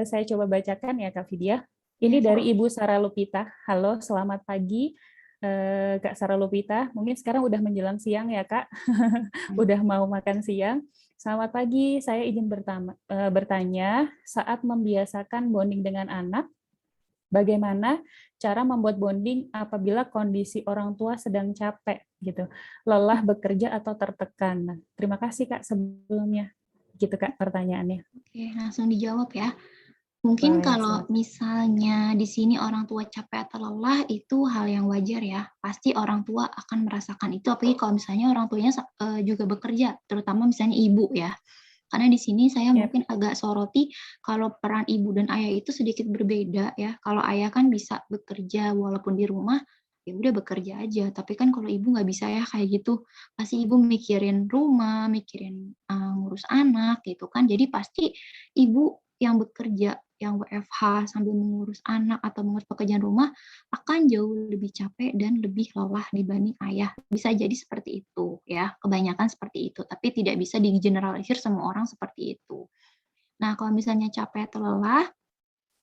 Saya coba bacakan ya Kak Vidya. Ini Ya, dari Ibu Sarah Lupita. Halo, selamat pagi Kak Sarah Lupita. Mungkin sekarang udah menjelang siang ya Kak. Udah mau makan siang. Selamat pagi, saya izin bertanya, saat membiasakan bonding dengan anak, bagaimana cara membuat bonding apabila kondisi orang tua sedang capek gitu, lelah bekerja atau tertekan. Nah, terima kasih Kak sebelumnya. Gitu Kak pertanyaannya. oke, langsung dijawab ya. Mungkin Boleh, kalau silakan. misalnya di sini orang tua capek atau lelah itu hal yang wajar ya. Pasti orang tua akan merasakan itu, apalagi kalau misalnya orang tuanya juga bekerja, terutama misalnya ibu ya. Karena di sini saya Yap. mungkin agak soroti kalau peran ibu dan ayah itu sedikit berbeda ya. Kalau ayah kan bisa bekerja walaupun di rumah, ya udah bekerja aja. Tapi kan kalau ibu nggak bisa ya kayak gitu. Pasti ibu mikirin rumah, mikirin ngurus anak gitu kan. Jadi pasti ibu yang bekerja, yang WFH sambil mengurus anak atau mengurus pekerjaan rumah akan jauh lebih capek dan lebih lelah dibanding ayah. Bisa jadi seperti itu ya, kebanyakan seperti itu, tapi tidak bisa digeneralisir semua orang seperti itu. Nah, kalau misalnya capek atau lelah,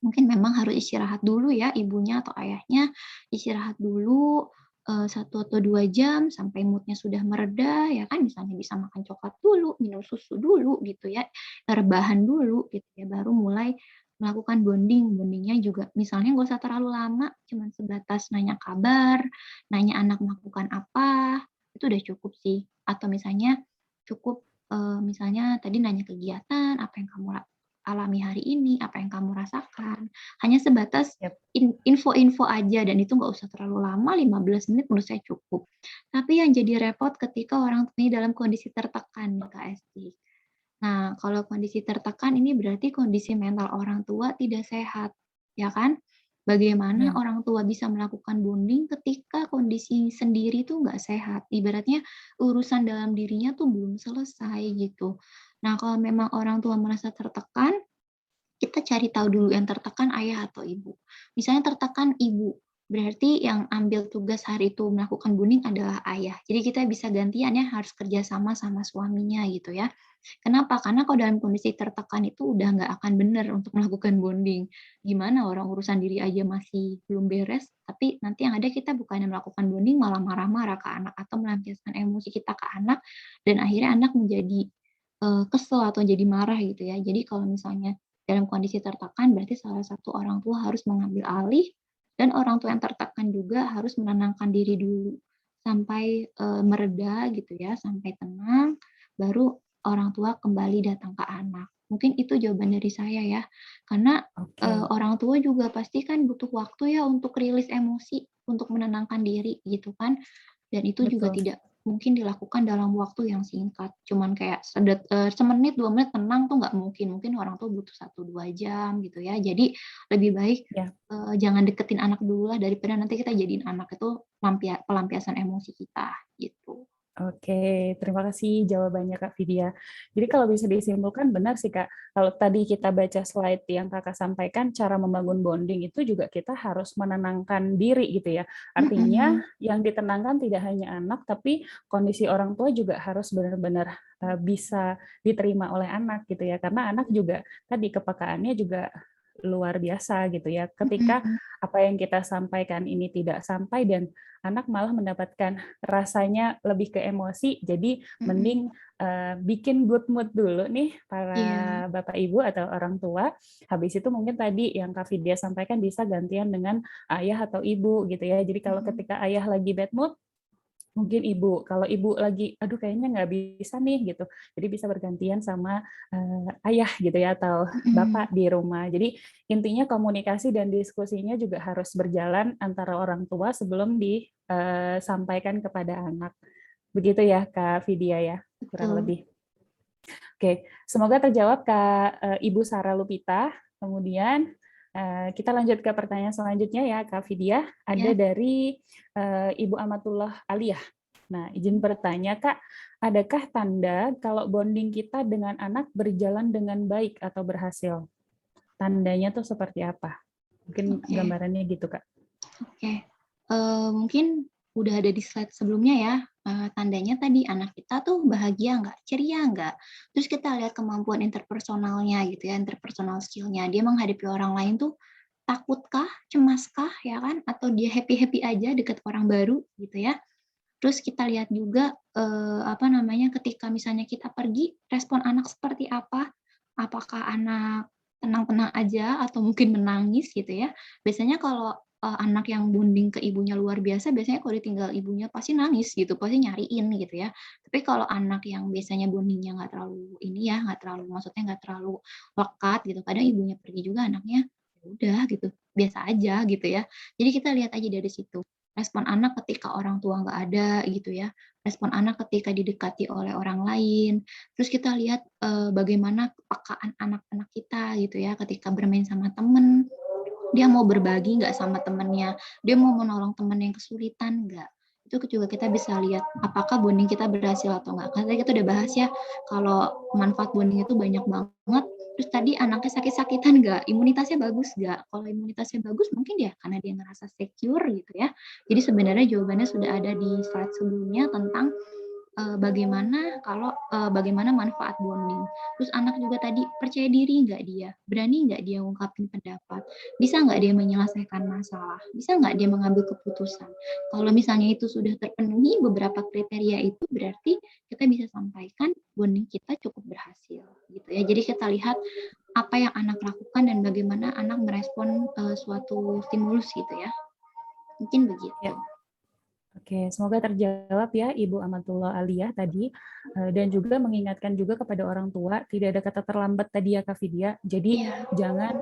mungkin memang harus istirahat dulu ya ibunya atau ayahnya, istirahat dulu 1 atau 2 jam sampai mood-nya sudah mereda ya kan, misalnya bisa makan coklat dulu, minum susu dulu gitu ya, rebahan dulu gitu ya, baru mulai melakukan bonding. Bondingnya juga misalnya nggak usah terlalu lama, cuman sebatas nanya kabar, nanya anak melakukan apa, itu udah cukup sih. Atau misalnya cukup, misalnya tadi nanya kegiatan, apa yang kamu alami hari ini, apa yang kamu rasakan. Hanya sebatas Yap. info-info aja dan itu nggak usah terlalu lama, 15 menit menurut saya cukup. Tapi yang jadi repot ketika orang ini dalam kondisi tertekan nih Kak Esti. Nah, kalau kondisi tertekan ini berarti kondisi mental orang tua tidak sehat, ya kan? Bagaimana Ya. orang tua bisa melakukan bonding ketika kondisi sendiri tuh nggak sehat? Ibaratnya urusan dalam dirinya tuh belum selesai gitu. Nah, kalau memang orang tua merasa tertekan, kita cari tahu dulu yang tertekan ayah atau ibu. Misalnya tertekan ibu, berarti yang ambil tugas hari itu melakukan bonding adalah ayah. Jadi kita bisa gantian ya, harus kerja sama sama suaminya gitu ya. Kenapa? Karena kalau dalam kondisi tertekan itu udah nggak akan benar untuk melakukan bonding. Gimana orang urusan diri aja masih belum beres, tapi nanti yang ada kita bukannya melakukan bonding malah marah-marah ke anak atau melampiaskan emosi kita ke anak dan akhirnya anak menjadi kesel atau jadi marah gitu ya. Jadi kalau misalnya dalam kondisi tertekan berarti salah satu orang tua harus mengambil alih dan orang tua yang tertekan juga harus menenangkan diri dulu sampai mereda gitu ya, sampai tenang, baru orang tua kembali datang ke anak. Mungkin itu jawaban dari saya ya, karena Oke, orang tua juga pasti kan butuh waktu ya untuk rilis emosi, untuk menenangkan diri gitu kan, dan itu juga betul. tidak mungkin dilakukan dalam waktu yang singkat, cuman kayak semenit, 2 menit tenang tuh nggak mungkin, mungkin orang tuh butuh 1-2 jam gitu ya. Jadi lebih baik, Ya. jangan deketin anak dulu lah daripada nanti kita jadiin anak itu pelampiasan emosi kita, gitu. Oke, terima kasih jawabannya Kak Vidya. Jadi kalau bisa disimpulkan benar sih Kak, kalau tadi kita baca slide yang Kakak sampaikan, cara membangun bonding itu juga kita harus menenangkan diri gitu ya. Artinya Mhm, yang ditenangkan tidak hanya anak, tapi kondisi orang tua juga harus benar-benar bisa diterima oleh anak gitu ya. Karena anak juga tadi kepekaannya juga luar biasa gitu ya. Ketika mhm, apa yang kita sampaikan ini tidak sampai dan anak malah mendapatkan rasanya lebih ke emosi, jadi mhm, mending bikin good mood dulu nih iya, para bapak ibu atau orang tua. Habis itu mungkin tadi yang Kak Vidya sampaikan bisa gantian dengan ayah atau ibu gitu ya. Jadi kalau mhm, ketika ayah lagi bad mood, mungkin ibu. Kalau ibu lagi, aduh kayaknya nggak bisa nih gitu. Jadi bisa bergantian sama ayah gitu ya atau mhm, bapak di rumah. Jadi intinya komunikasi dan diskusinya juga harus berjalan antara orang tua sebelum disampaikan kepada anak. Begitu ya Kak Vidya ya, kurang betul, lebih. Oke, semoga terjawab Kak Ibu Sarah Lupita. Kemudian kita lanjut ke pertanyaan selanjutnya ya Kak Vidya. Ada ya. dari Ibu Amatullah Aliyah. Nah, izin bertanya Kak, adakah tanda kalau bonding kita dengan anak berjalan dengan baik atau berhasil? Tandanya tuh seperti apa? Mungkin Oke. gambarannya gitu Kak. Oke, mungkin udah ada di slide sebelumnya ya, tandanya tadi anak kita tuh bahagia nggak, ceria nggak, terus kita lihat kemampuan interpersonalnya gitu ya, interpersonal skill-nya, dia menghadapi orang lain tuh takutkah, cemaskah, ya kan, atau dia happy-happy aja deket orang baru gitu ya. Terus kita lihat juga, apa namanya, ketika misalnya kita pergi, respon anak seperti apa, apakah anak tenang-tenang aja atau mungkin menangis gitu ya. Biasanya kalau, anak yang bonding ke ibunya luar biasa, biasanya kalau ditinggal ibunya pasti nangis gitu, pasti nyariin gitu ya. Tapi kalau anak yang biasanya bonding-nya nggak terlalu ini ya, nggak terlalu maksudnya nggak terlalu lekat gitu, kadang ibunya pergi juga anaknya, ya udah gitu, biasa aja gitu ya. Jadi kita lihat aja dari situ. Respon anak ketika orang tua nggak ada gitu ya, respon anak ketika didekati oleh orang lain, terus kita lihat, bagaimana kepekaan anak-anak kita gitu ya ketika bermain sama temen, dia mau berbagi nggak sama temennya, dia mau menolong temen yang kesulitan nggak. Itu juga kita bisa lihat apakah bonding kita berhasil atau enggak. Karena tadi kita udah bahas ya, kalau manfaat bonding itu banyak banget, terus tadi anaknya sakit-sakitan nggak, imunitasnya bagus nggak. Kalau imunitasnya bagus mungkin ya karena dia ngerasa secure gitu ya. Jadi sebenarnya jawabannya sudah ada di slide sebelumnya tentang bagaimana manfaat bonding. Terus anak juga tadi percaya diri nggak dia, berani nggak dia ungkapin pendapat, bisa nggak dia menyelesaikan masalah, bisa nggak dia mengambil keputusan. Kalau misalnya itu sudah terpenuhi beberapa kriteria itu berarti kita bisa sampaikan bonding kita cukup berhasil gitu ya. Jadi kita lihat apa yang anak lakukan dan bagaimana anak merespon suatu stimulus gitu ya. Mungkin begitu. Ya. Oke, semoga terjawab ya Ibu Amatullah Aliyah tadi, dan juga mengingatkan juga kepada orang tua, tidak ada kata terlambat tadi ya Kak Vidya, jadi Iya. jangan,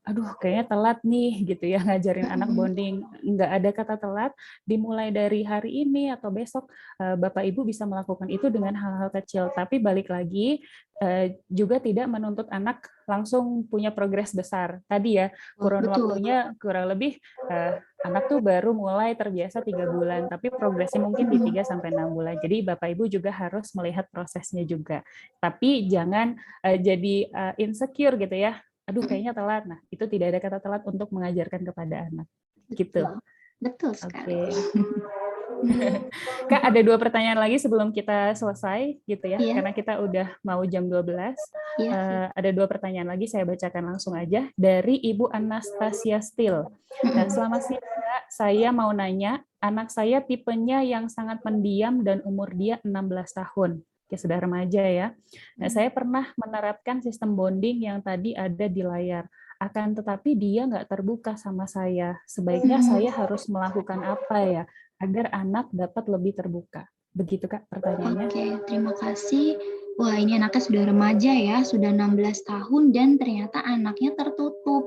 aduh kayaknya telat nih gitu ya ngajarin anak Mm-mm. bonding, nggak ada kata telat, dimulai dari hari ini atau besok, Bapak Ibu bisa melakukan itu dengan hal-hal kecil, tapi balik lagi, juga tidak menuntut anak langsung punya progres besar. Tadi ya, Oh, kurun betul. waktunya kurang lebih, anak tuh baru mulai terbiasa 3 bulan, tapi progresnya mungkin di Mm-mm. 3 sampai 6 bulan. Jadi Bapak Ibu juga harus melihat prosesnya juga. Tapi jangan jadi insecure gitu ya. Aduh Mm-mm. kayaknya telat. Nah, itu tidak ada kata telat untuk mengajarkan kepada anak. Gitu. Betul. Betul sekali. Oke. Hmm, Kak, ada 2 pertanyaan lagi sebelum kita selesai gitu ya, iya, karena kita udah mau jam 12. iya sih. Ada 2 pertanyaan lagi, saya bacakan langsung aja dari Ibu Anastasia Steele. Mm-mm. Selamat siang, Kak. Saya mau nanya, anak saya tipenya yang sangat pendiam dan umur dia 16 tahun. Oke, sudah remaja ya. Nah, saya pernah menerapkan sistem bonding yang tadi ada di layar. Akan tetapi dia nggak terbuka sama saya. Sebaiknya Mm-mm. saya harus melakukan apa ya agar anak dapat lebih terbuka? Begitu Kak pertanyaannya. Oke, terima kasih. Wah, ini anaknya sudah remaja ya, sudah 16 tahun dan ternyata anaknya tertutup.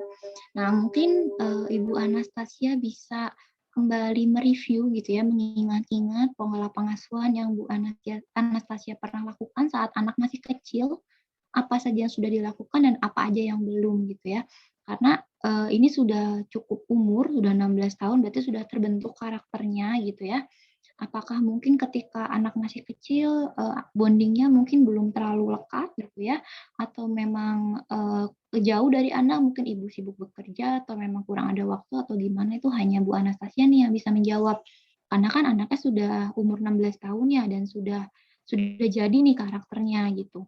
Nah, mungkin Ibu Anastasia bisa kembali mereview gitu ya, mengingat-ingat pola pengasuhan yang Bu Anastasia pernah lakukan saat anak masih kecil, apa saja yang sudah dilakukan dan apa aja yang belum gitu ya. Karena ini sudah cukup umur, sudah 16 tahun, berarti sudah terbentuk karakternya gitu ya. Apakah mungkin ketika anak masih kecil, bonding-nya mungkin belum terlalu lekat gitu ya, atau memang, jauh dari Anda, mungkin ibu sibuk bekerja atau memang kurang ada waktu atau gimana, itu hanya Bu Anastasia nih yang bisa menjawab. Karena kan anaknya sudah umur 16 tahun ya dan sudah jadi nih karakternya gitu.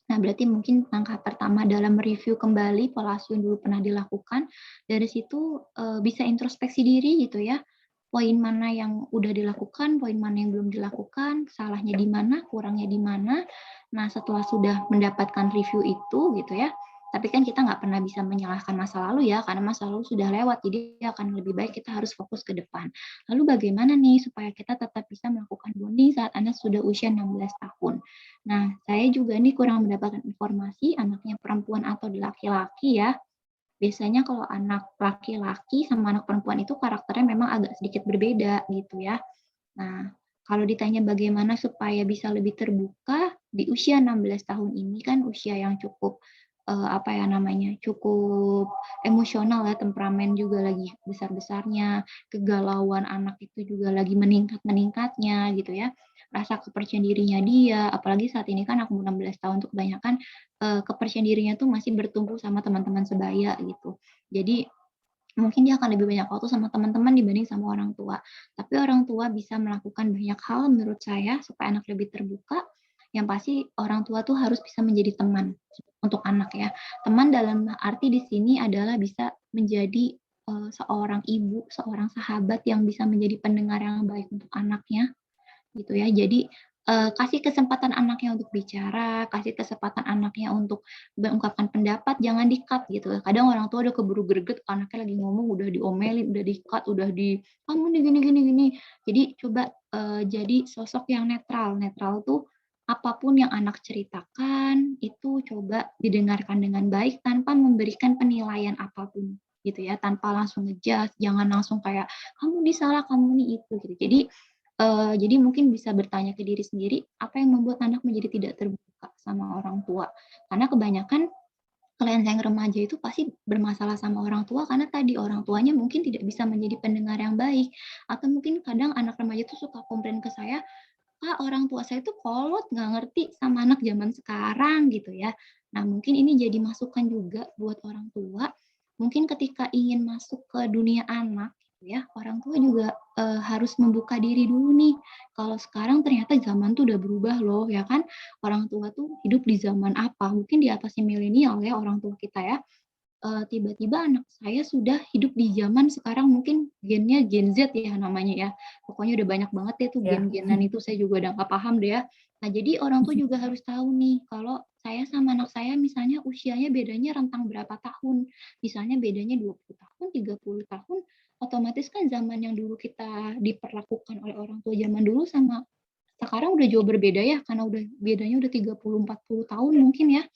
Nah, berarti mungkin langkah pertama dalam mereview kembali pola asuh yang dulu pernah dilakukan, dari situ, bisa introspeksi diri gitu ya, poin mana yang udah dilakukan, poin mana yang belum dilakukan, salahnya di mana, kurangnya di mana. Nah, setelah sudah mendapatkan review itu gitu ya, tapi kan kita nggak pernah bisa menyalahkan masa lalu ya, karena masa lalu sudah lewat, jadi akan lebih baik kita harus fokus ke depan. Lalu bagaimana nih supaya kita tetap bisa melakukan bonding saat Anda sudah usia 16 tahun? Nah, saya juga nih kurang mendapatkan informasi anaknya perempuan atau laki-laki ya. Biasanya kalau anak laki-laki sama anak perempuan itu karakternya memang agak sedikit berbeda gitu ya. Nah, kalau ditanya bagaimana supaya bisa lebih terbuka di usia 16 tahun ini kan usia yang cukup apa ya namanya, cukup emosional ya, temperamen juga lagi besar-besarnya, kegalauan anak itu juga lagi meningkat-meningkatnya gitu ya. Rasa kepercayaan dirinya dia, apalagi saat ini kan aku 16 tahun tuh kebanyakan kepercayaan dirinya tuh masih bertumbuh sama teman-teman sebaya gitu. Jadi mungkin dia akan lebih banyak waktu sama teman-teman dibanding sama orang tua. Tapi orang tua bisa melakukan banyak hal menurut saya supaya anak lebih terbuka. Yang pasti orang tua tuh harus bisa menjadi teman untuk anak ya. Teman dalam arti di sini adalah bisa menjadi seorang ibu, seorang sahabat yang bisa menjadi pendengar yang baik untuk anaknya gitu ya. Jadi, kasih kesempatan anaknya untuk bicara, kasih kesempatan anaknya untuk mengungkapkan pendapat, jangan di-cut gitu. Kadang orang tua udah keburu greget, anaknya lagi ngomong udah diomelin, udah di-cut, udah di, "Kamu nih gini gini gini." Jadi coba, jadi sosok yang netral. Netral tuh apapun yang anak ceritakan, itu coba didengarkan dengan baik tanpa memberikan penilaian apapun gitu ya, tanpa langsung nge jangan langsung kayak, "Kamu ini salah, kamu ini itu," gitu. Jadi mungkin bisa bertanya ke diri sendiri, apa yang membuat anak menjadi tidak terbuka sama orang tua. Karena kebanyakan klien yang remaja itu pasti bermasalah sama orang tua karena tadi orang tuanya mungkin tidak bisa menjadi pendengar yang baik. Atau mungkin kadang anak remaja itu suka komplain ke saya, "Kak, orang tua saya itu kolot, nggak ngerti sama anak zaman sekarang," gitu ya. Nah, mungkin ini jadi masukan juga buat orang tua, mungkin ketika ingin masuk ke dunia anak gitu ya, orang tua juga, harus membuka diri dulu nih, kalau sekarang ternyata zaman tuh udah berubah loh, ya kan. Orang tua tuh hidup di zaman apa, mungkin di atasnya milenial ya orang tua kita ya, tiba-tiba anak saya sudah hidup di zaman sekarang mungkin gennya Gen Z ya namanya ya. Pokoknya udah banyak banget ya tuh Ya. gen-genan itu saya juga udah nggak paham deh ya. Nah jadi orang tua juga harus tahu nih kalau saya sama anak saya misalnya usianya bedanya rentang berapa tahun. Misalnya bedanya 20 tahun, 30 tahun, otomatis kan zaman yang dulu kita diperlakukan oleh orang tua zaman dulu sama sekarang udah jauh berbeda ya karena udah bedanya udah 30, 40 tahun mungkin ya.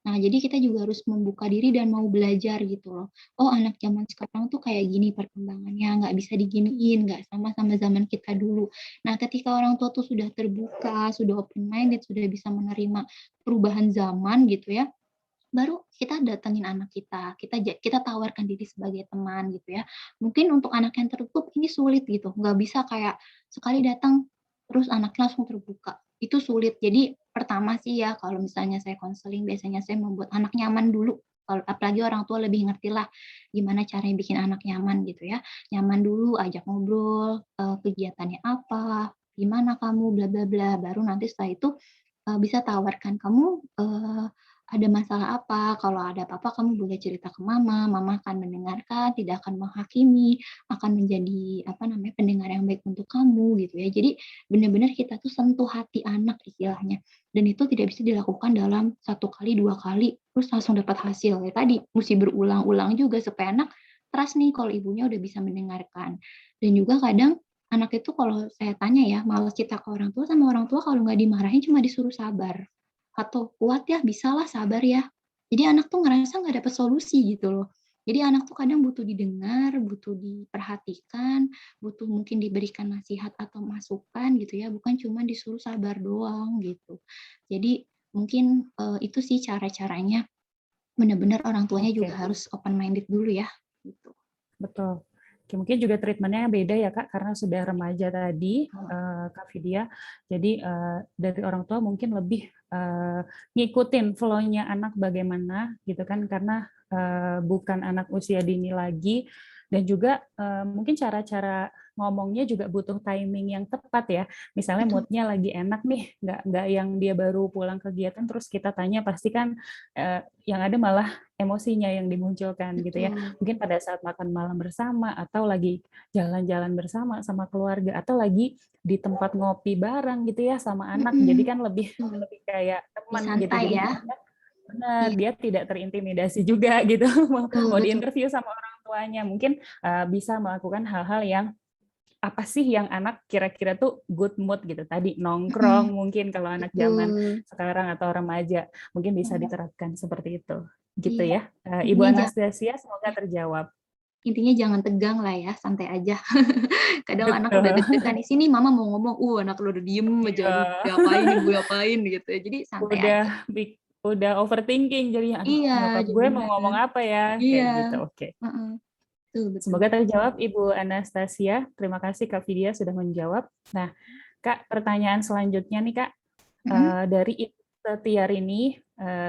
Nah, jadi kita juga harus membuka diri dan mau belajar gitu loh. Oh, anak zaman sekarang tuh kayak gini perkembangannya, nggak bisa diginiin, nggak sama zaman kita dulu. Nah, ketika orang tua tuh sudah terbuka, sudah open minded, sudah bisa menerima perubahan zaman gitu ya, baru kita datengin anak kita tawarkan diri sebagai teman gitu ya. Mungkin untuk anak yang tertutup ini sulit gitu, nggak bisa kayak sekali datang terus anaknya langsung terbuka, itu sulit. Jadi pertama sih ya kalau misalnya saya konseling biasanya saya membuat anak nyaman dulu Kalau apalagi orang tua lebih ngerti lah gimana caranya bikin anak nyaman gitu ya. Nyaman dulu, ajak ngobrol, kegiatannya apa, gimana kamu, bla bla bla. Baru nanti setelah itu bisa tawarkan, "Kamu, ada masalah apa? Kalau ada apa-apa kamu boleh cerita ke mama, mama akan mendengarkan, tidak akan menghakimi, akan menjadi, apa namanya, pendengar yang baik untuk kamu," gitu ya. Jadi benar-benar kita tuh sentuh hati anak istilahnya, dan itu tidak bisa dilakukan dalam 1 kali, 2 kali, terus langsung dapat hasil. Ya tadi, musti berulang-ulang juga supaya anak trust nih kalau ibunya udah bisa mendengarkan. Dan juga kadang anak itu kalau saya tanya ya, males cerita ke orang tua, sama orang tua kalau nggak dimarahin cuma disuruh sabar, atau "Kuat ya, bisalah, sabar ya." Jadi anak tuh ngerasa nggak dapet solusi gitu loh. Jadi anak tuh kadang butuh didengar, butuh diperhatikan, butuh mungkin diberikan nasihat atau masukan gitu ya, bukan cuma disuruh sabar doang gitu. Jadi mungkin, itu sih cara-caranya, benar-benar orang tuanya juga Oke. harus open minded dulu ya, gitu. Betul. Oke, mungkin juga treatment-nya beda ya Kak, karena sudah remaja tadi, Oh, Kak Vidya. Jadi dari orang tua mungkin lebih ngikutin flow-nya anak bagaimana gitu kan, karena bukan anak usia dini lagi, dan juga mungkin cara-cara ngomongnya juga butuh timing yang tepat ya. Misalnya betul, mood-nya lagi enak nih, nggak yang dia baru pulang kegiatan terus kita tanya, pasti kan yang ada malah emosinya yang dimunculkan gitu ya. betul. Mungkin pada saat makan malam bersama, atau lagi jalan-jalan bersama sama keluarga, atau lagi di tempat ngopi bareng gitu ya sama anak. Jadi Mhm, kan lebih betul. lebih kayak Lebih teman gitu. santai Jadi ya. benar, Iya, dia tidak terintimidasi juga gitu betul mau betul. diinterview sama orang tuanya. Mungkin bisa melakukan hal-hal yang apa sih yang anak kira-kira tuh good mood gitu. Tadi nongkrong Mhm, mungkin kalau anak zaman betul. sekarang atau remaja, mungkin bisa Mhm, diterapkan seperti itu. Gitu iya. ya. Ibu Intinya Anastasia, semoga ya, terjawab. intinya jangan tegang lah ya, santai aja. Kadang anak udah Betul. deg-degan, "Di sini mama mau ngomong," anak lu udah diem aja, Iya. "Aduh diapain nih, gue apain?" Gitu ya. Jadi santai aja. Udah overthinking jadinya, "Aduh, Iya, nyokap ja gue mau bener. ngomong apa ya?" Iya, Kayak gitu, oke. heeh, betul betul. Semoga terjawab Ibu Anastasia. Terima kasih Kak Vidya sudah menjawab. Nah, Kak, pertanyaan selanjutnya nih Kak, Mhm, dari Ibu Setiarini,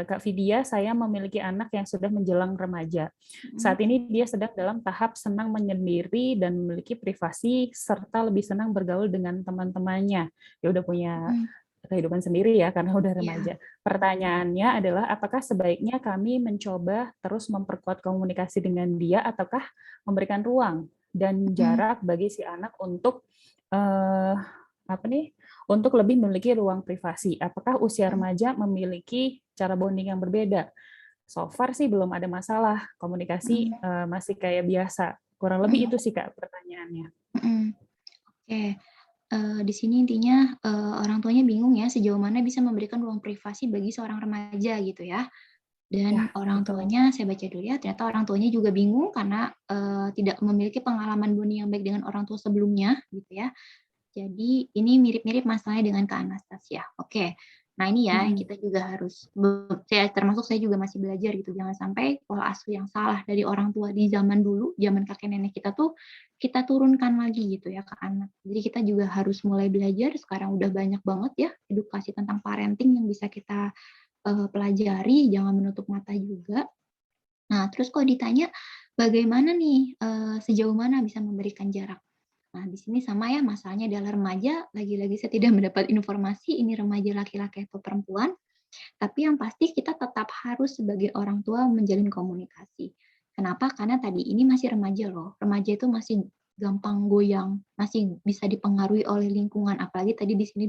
Kak Vidya, saya memiliki anak yang sudah menjelang remaja. mhm, Saat ini dia sedang dalam tahap senang menyendiri dan memiliki privasi serta lebih senang bergaul dengan teman-temannya. Dia udah punya mhm, kehidupan sendiri ya karena udah iya, remaja. Pertanyaannya adalah apakah sebaiknya kami mencoba terus memperkuat komunikasi dengan dia ataukah memberikan ruang dan mhm, jarak bagi si anak untuk eh, apa nih? Untuk lebih memiliki ruang privasi. Apakah usia mhm, remaja memiliki cara bonding yang berbeda? So far sih belum ada masalah, komunikasi mhm, masih kayak biasa. Kurang lebih mhm, itu sih Kak pertanyaannya. mhm. Oke. Di sini intinya, orang tuanya bingung ya sejauh mana bisa memberikan ruang privasi bagi seorang remaja gitu ya. Ya, Dan orang betul. tuanya saya baca dulu ya, ternyata orang tuanya juga bingung karena, tidak memiliki pengalaman bonding yang baik dengan orang tua sebelumnya gitu ya. Jadi ini mirip-mirip masalahnya dengan Kak Anastasia. Oke. Nah ini ya yang Mm-mm. kita juga harus saya juga masih belajar gitu, jangan sampai pola asuh yang salah dari orang tua di zaman dulu, zaman kakek nenek kita tuh, kita turunkan lagi gitu ya ke anak. Jadi kita juga harus mulai belajar, sekarang udah banyak banget ya edukasi tentang parenting yang bisa kita, pelajari, jangan menutup mata juga. Nah terus kalau ditanya, bagaimana nih, sejauh mana bisa memberikan jarak? Nah, di sini sama ya masalahnya adalah remaja, lagi-lagi saya tidak mendapat informasi ini remaja laki-laki atau perempuan, tapi yang pasti kita tetap harus sebagai orang tua menjalin komunikasi. Kenapa? Karena tadi ini masih remaja loh, remaja itu masih gampang goyang, masih bisa dipengaruhi oleh lingkungan, apalagi tadi di sini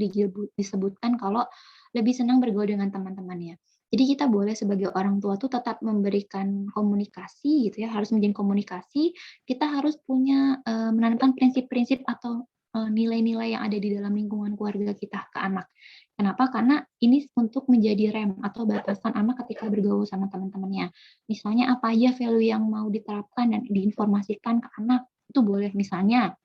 disebutkan kalau lebih senang bergaul dengan teman-temannya. Jadi kita boleh sebagai orang tua tuh tetap memberikan komunikasi gitu ya, harus menjalin komunikasi, kita harus punya, menanamkan prinsip-prinsip atau, nilai-nilai yang ada di dalam lingkungan keluarga kita ke anak. Kenapa? Karena ini untuk menjadi rem atau batasan anak ketika bergaul sama teman-temannya. Misalnya apa aja value yang mau diterapkan dan diinformasikan ke anak, itu boleh. Misalnya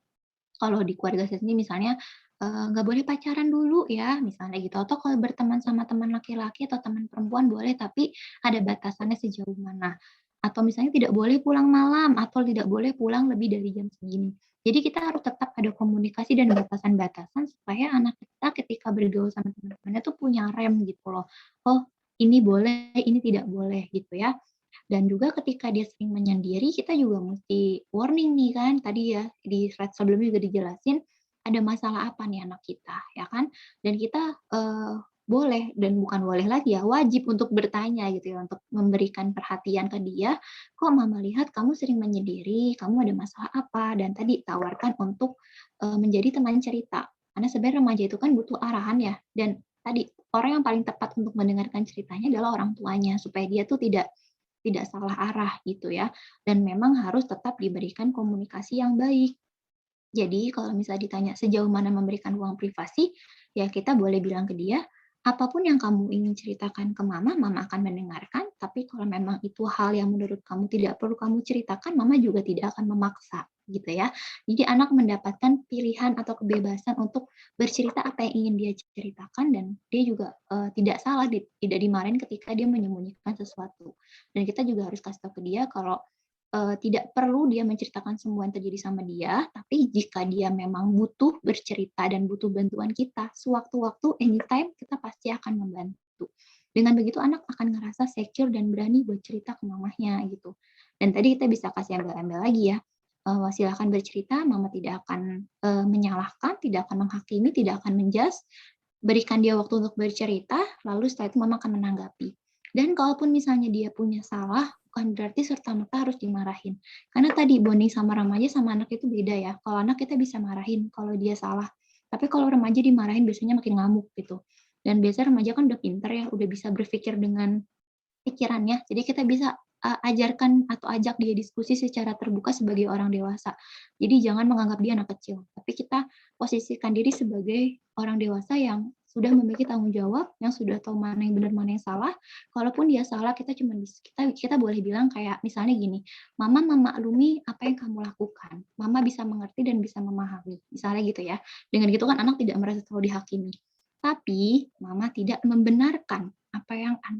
kalau di keluarga saya sendiri misalnya, nggak boleh pacaran dulu ya, misalnya gitu, atau kalau berteman sama teman laki-laki atau teman perempuan boleh, tapi ada batasannya sejauh mana. Atau misalnya tidak boleh pulang malam, atau tidak boleh pulang lebih dari jam segini. Jadi kita harus tetap ada komunikasi dan batasan-batasan supaya anak kita ketika bergaul sama teman-temannya tuh punya rem gitu loh. Oh, ini boleh, ini tidak boleh gitu ya. Dan juga ketika dia sering menyendiri, kita juga mesti warning nih kan, tadi ya di slide sebelumnya juga dijelasin, ada masalah apa nih anak kita, ya kan? Dan kita boleh dan bukan boleh lagi ya, wajib untuk bertanya gitu ya, untuk memberikan perhatian ke dia, kok mama lihat kamu sering menyendiri, kamu ada masalah apa? Dan tadi tawarkan untuk menjadi teman cerita. Karena sebenarnya remaja itu kan butuh arahan ya, dan tadi orang yang paling tepat untuk mendengarkan ceritanya adalah orang tuanya, supaya dia tuh tidak salah arah gitu ya. Dan memang harus tetap diberikan komunikasi yang baik. Jadi kalau misalnya ditanya sejauh mana memberikan ruang privasi, ya kita boleh bilang ke dia, apapun yang kamu ingin ceritakan ke mama, mama akan mendengarkan, tapi kalau memang itu hal yang menurut kamu tidak perlu kamu ceritakan, mama juga tidak akan memaksa, gitu ya. Jadi anak mendapatkan pilihan atau kebebasan untuk bercerita apa yang ingin dia ceritakan, dan dia juga tidak salah, tidak dimarahin ketika dia menyembunyikan sesuatu. Dan kita juga harus kasih tahu ke dia kalau tidak perlu dia menceritakan semua yang terjadi sama dia, tapi jika dia memang butuh bercerita dan butuh bantuan kita, sewaktu-waktu, anytime, kita pasti akan membantu. Dengan begitu anak akan ngerasa secure dan berani buat cerita ke mamahnya gitu. Dan tadi kita bisa kasih embel-embel lagi ya, silahkan bercerita, mama tidak akan menyalahkan, tidak akan menghakimi, tidak akan menjudge, berikan dia waktu untuk bercerita, lalu setelah itu mama akan menanggapi. Dan kalaupun misalnya dia punya salah, bukan berarti serta-merta harus dimarahin. Karena tadi bonding sama remaja sama anak itu beda ya. Kalau anak kita bisa marahin kalau dia salah. Tapi kalau remaja dimarahin biasanya makin ngamuk gitu. Dan biasanya remaja kan udah pinter ya, udah bisa berpikir dengan pikirannya. Jadi kita bisa ajarkan atau ajak dia diskusi secara terbuka sebagai orang dewasa. Jadi jangan menganggap dia anak kecil, tapi kita posisikan diri sebagai orang dewasa yang sudah memiliki tanggung jawab, yang sudah tahu mana yang benar, mana yang salah. Kalaupun dia salah, kita boleh bilang kayak misalnya gini, "Mama memaklumi apa yang kamu lakukan. Mama bisa mengerti dan bisa memahami." Misalnya gitu ya. Dengan gitu kan anak tidak merasa terlalu dihakimi. Tapi mama tidak membenarkan apa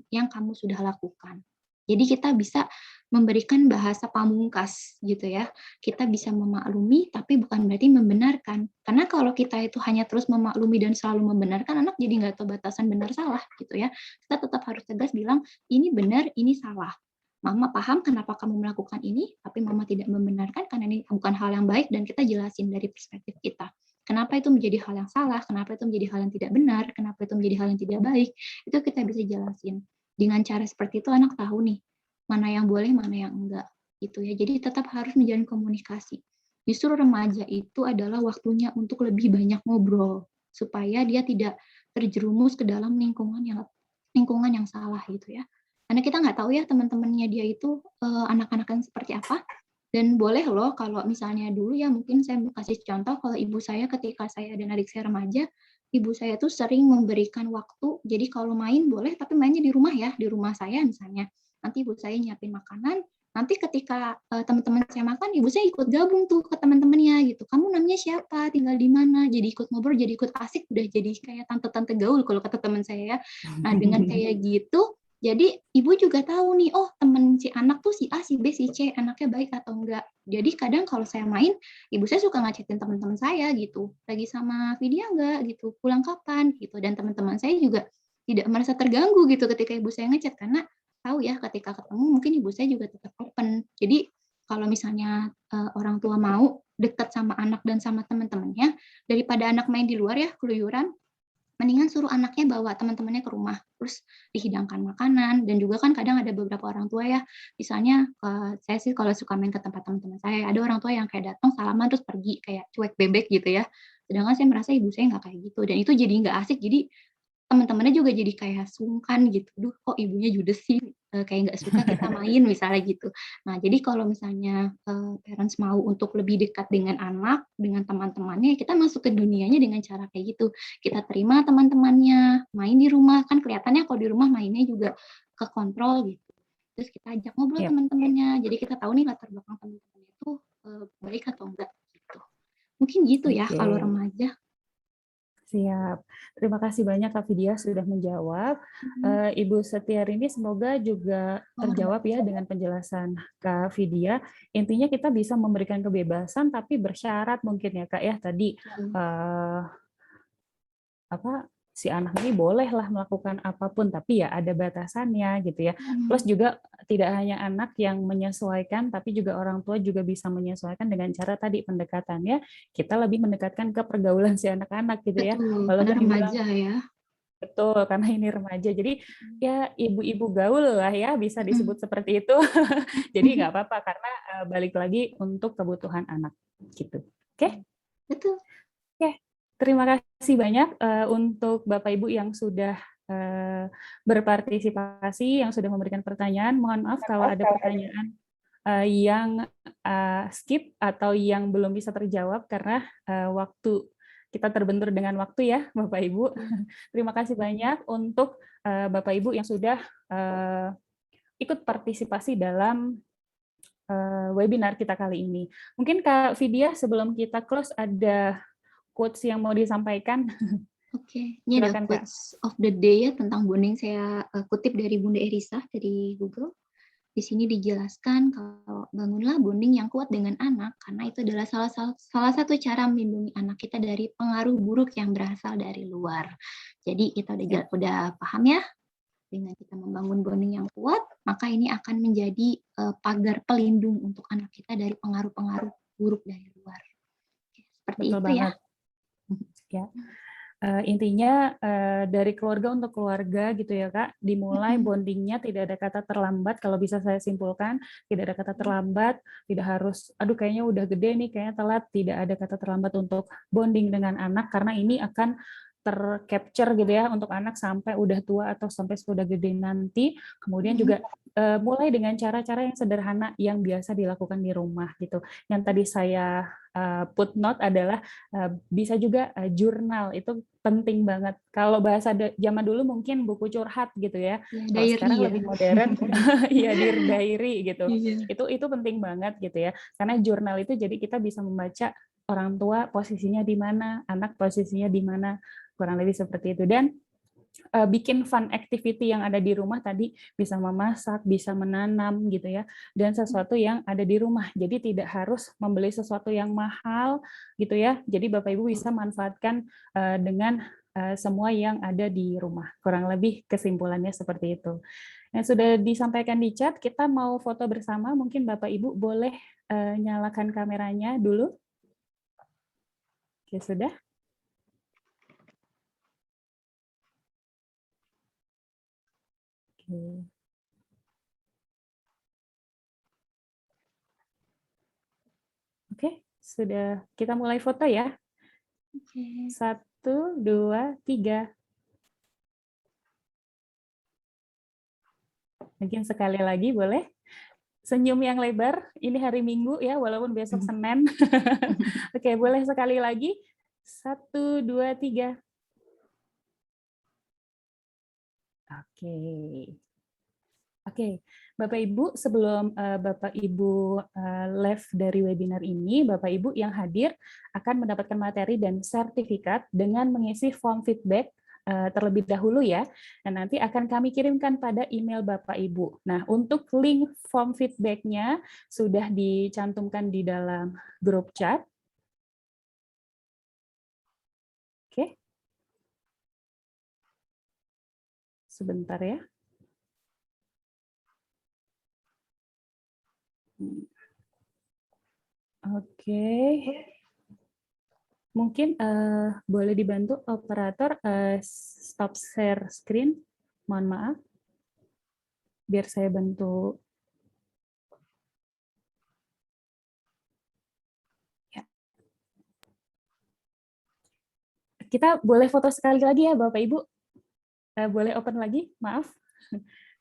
yang kamu sudah lakukan. Jadi kita bisa memberikan bahasa pamungkas gitu ya. Kita bisa memaklumi tapi bukan berarti membenarkan. Karena kalau kita itu hanya terus memaklumi dan selalu membenarkan, anak jadi nggak tahu batasan benar salah gitu ya. Kita tetap harus tegas bilang, ini benar, ini salah. Mama paham kenapa kamu melakukan ini, tapi mama tidak membenarkan karena ini bukan hal yang baik, dan kita jelasin dari perspektif kita. Kenapa itu menjadi hal yang salah, kenapa itu menjadi hal yang tidak benar, kenapa itu menjadi hal yang tidak baik, itu kita bisa jelasin. Dengan cara seperti itu anak tahu nih, mana yang boleh, mana yang enggak. Gitu ya. Jadi tetap harus menjalin komunikasi. Justru remaja itu adalah waktunya untuk lebih banyak ngobrol, supaya dia tidak terjerumus ke dalam lingkungan yang salah gitu ya. Karena kita nggak tahu ya teman-temannya dia itu anak-anak yang seperti apa. Dan boleh loh kalau misalnya dulu ya, mungkin saya mau kasih contoh, kalau ibu saya ketika saya dan adik saya remaja, ibu saya tuh sering memberikan waktu, jadi kalau main boleh tapi mainnya di rumah ya, di rumah saya misalnya. Nanti ibu saya nyiapin makanan, nanti ketika teman-teman saya makan, ibu saya ikut gabung tuh ke teman-temannya gitu. Kamu namanya siapa? Tinggal di mana? Jadi ikut ngobrol, jadi ikut asik, udah jadi kayak tante-tante gaul kalau kata teman saya ya. Nah, dengan kayak gitu, jadi ibu juga tahu nih, oh temen si anak tuh si A, si B, si C, anaknya baik atau enggak. Jadi kadang kalau saya main, ibu saya suka ngacetin teman-teman saya gitu, lagi sama Vidya enggak gitu, pulang kapan gitu. Dan teman-teman saya juga tidak merasa terganggu gitu ketika ibu saya ngechat, karena tahu ya ketika ketemu mungkin ibu saya juga tetap open. Jadi kalau misalnya orang tua mau dekat sama anak dan sama teman-temannya, daripada anak main di luar ya keluyuran, mendingan suruh anaknya bawa teman-temannya ke rumah, terus dihidangkan makanan. Dan juga kan kadang ada beberapa orang tua ya, misalnya saya sih kalau suka main ke tempat teman-teman saya, ada orang tua yang kayak datang salaman terus pergi kayak cuek bebek gitu ya. Sedangkan saya merasa ibu saya nggak kayak gitu, dan itu jadi nggak asik. Jadi teman-temannya juga jadi kayak sungkan gitu, "Duh kok ibunya judes sih, kayak nggak suka kita main," misalnya gitu. Nah jadi kalau misalnya, parents mau untuk lebih dekat dengan anak, dengan teman-temannya, kita masuk ke dunianya dengan cara kayak gitu. Kita terima teman-temannya, main di rumah, kan kelihatannya kalau di rumah mainnya juga kekontrol gitu. Terus kita ajak ngobrol Yap. teman-temannya, jadi kita tahu nih latar belakang teman-temannya itu, baik atau enggak gitu. Mungkin gitu ya kalau Oke, remaja. siap. Terima kasih banyak Kak Vidya sudah menjawab. Mhm. Ibu Setiarini semoga juga terjawab ya dengan penjelasan Kak Vidya. Intinya kita bisa memberikan kebebasan tapi bersyarat mungkin ya Kak ya tadi Mhm. eh, apa si anak ini bolehlah melakukan apapun, tapi ya ada batasannya gitu ya. Plus juga tidak hanya anak yang menyesuaikan, tapi juga orang tua juga bisa menyesuaikan dengan cara tadi pendekatannya, kita lebih mendekatkan ke pergaulan si anak-anak gitu ya. Betul, karena Walaupun dibilang remaja ya. betul, karena ini remaja. Jadi ya ibu-ibu gaul lah ya, bisa disebut seperti itu. Jadi nggak apa-apa, karena balik lagi untuk kebutuhan anak gitu. Oke? Betul. Oke, terima kasih banyak untuk Bapak Ibu yang sudah berpartisipasi, yang sudah memberikan pertanyaan. Mohon maaf kalau ada pertanyaan yang skip atau yang belum bisa terjawab karena waktu kita terbentur dengan waktu ya, Bapak Ibu. Terima kasih banyak untuk Bapak Ibu yang sudah ikut partisipasi dalam webinar kita kali ini. Mungkin Kak Vidya sebelum kita close ada quotes yang mau disampaikan. Oke, ini ada Silakan, Kak. quotes of the day ya tentang bonding, saya kutip dari Bunda Erisa dari Google. Di sini dijelaskan kalau bangunlah bonding yang kuat dengan anak karena itu adalah salah satu cara melindungi anak kita dari pengaruh buruk yang berasal dari luar. Jadi kita udah paham ya, dengan kita membangun bonding yang kuat, maka ini akan menjadi pagar pelindung untuk anak kita dari pengaruh-pengaruh buruk dari luar. Seperti Betul itu banget. ya. Intinya dari keluarga untuk keluarga gitu ya Kak, dimulai bondingnya tidak ada kata terlambat, kalau bisa saya simpulkan, tidak ada kata terlambat, tidak harus, aduh kayaknya udah gede nih, kayaknya telat, tidak ada kata terlambat untuk bonding dengan anak, karena ini akan tercapture gitu ya untuk anak sampai udah tua atau sampai sudah gede nanti. Kemudian juga mulai dengan cara-cara yang sederhana yang biasa dilakukan di rumah gitu. Yang tadi saya put note adalah bisa juga jurnal, itu penting banget. Kalau bahasa zaman dulu mungkin buku curhat gitu ya. Kalau sekarang lebih modern, ya dear diary gitu. Itu penting banget gitu ya. Karena jurnal itu jadi kita bisa membaca orang tua posisinya di mana, anak posisinya di mana, kurang lebih seperti itu. Dan bikin fun activity yang ada di rumah tadi, bisa memasak, bisa menanam gitu ya, dan sesuatu yang ada di rumah. Jadi tidak harus membeli sesuatu yang mahal gitu ya. Jadi Bapak Ibu bisa manfaatkan dengan semua yang ada di rumah. Kurang lebih kesimpulannya seperti itu. Yang sudah disampaikan di chat, kita mau foto bersama. Mungkin Bapak Ibu boleh nyalakan kameranya dulu. Oke, sudah. Oke, sudah. Kita mulai foto ya. 1, 2, 3. Mungkin sekali lagi boleh. Senyum yang lebar. Ini hari Minggu ya, walaupun besok Senin. Oke, boleh sekali lagi. 1, 2, 3. Oke, Bapak Ibu, sebelum Bapak Ibu live dari webinar ini, Bapak Ibu yang hadir akan mendapatkan materi dan sertifikat dengan mengisi form feedback terlebih dahulu ya, dan nanti akan kami kirimkan pada email Bapak Ibu. Nah, untuk link form feedback-nya sudah dicantumkan di dalam grup chat. Oke. Sebentar ya. Oke. Mungkin boleh dibantu operator stop share screen. Mohon maaf. Biar saya bantu. Ya. Kita boleh foto sekali lagi ya Bapak Ibu. Boleh open lagi, maaf.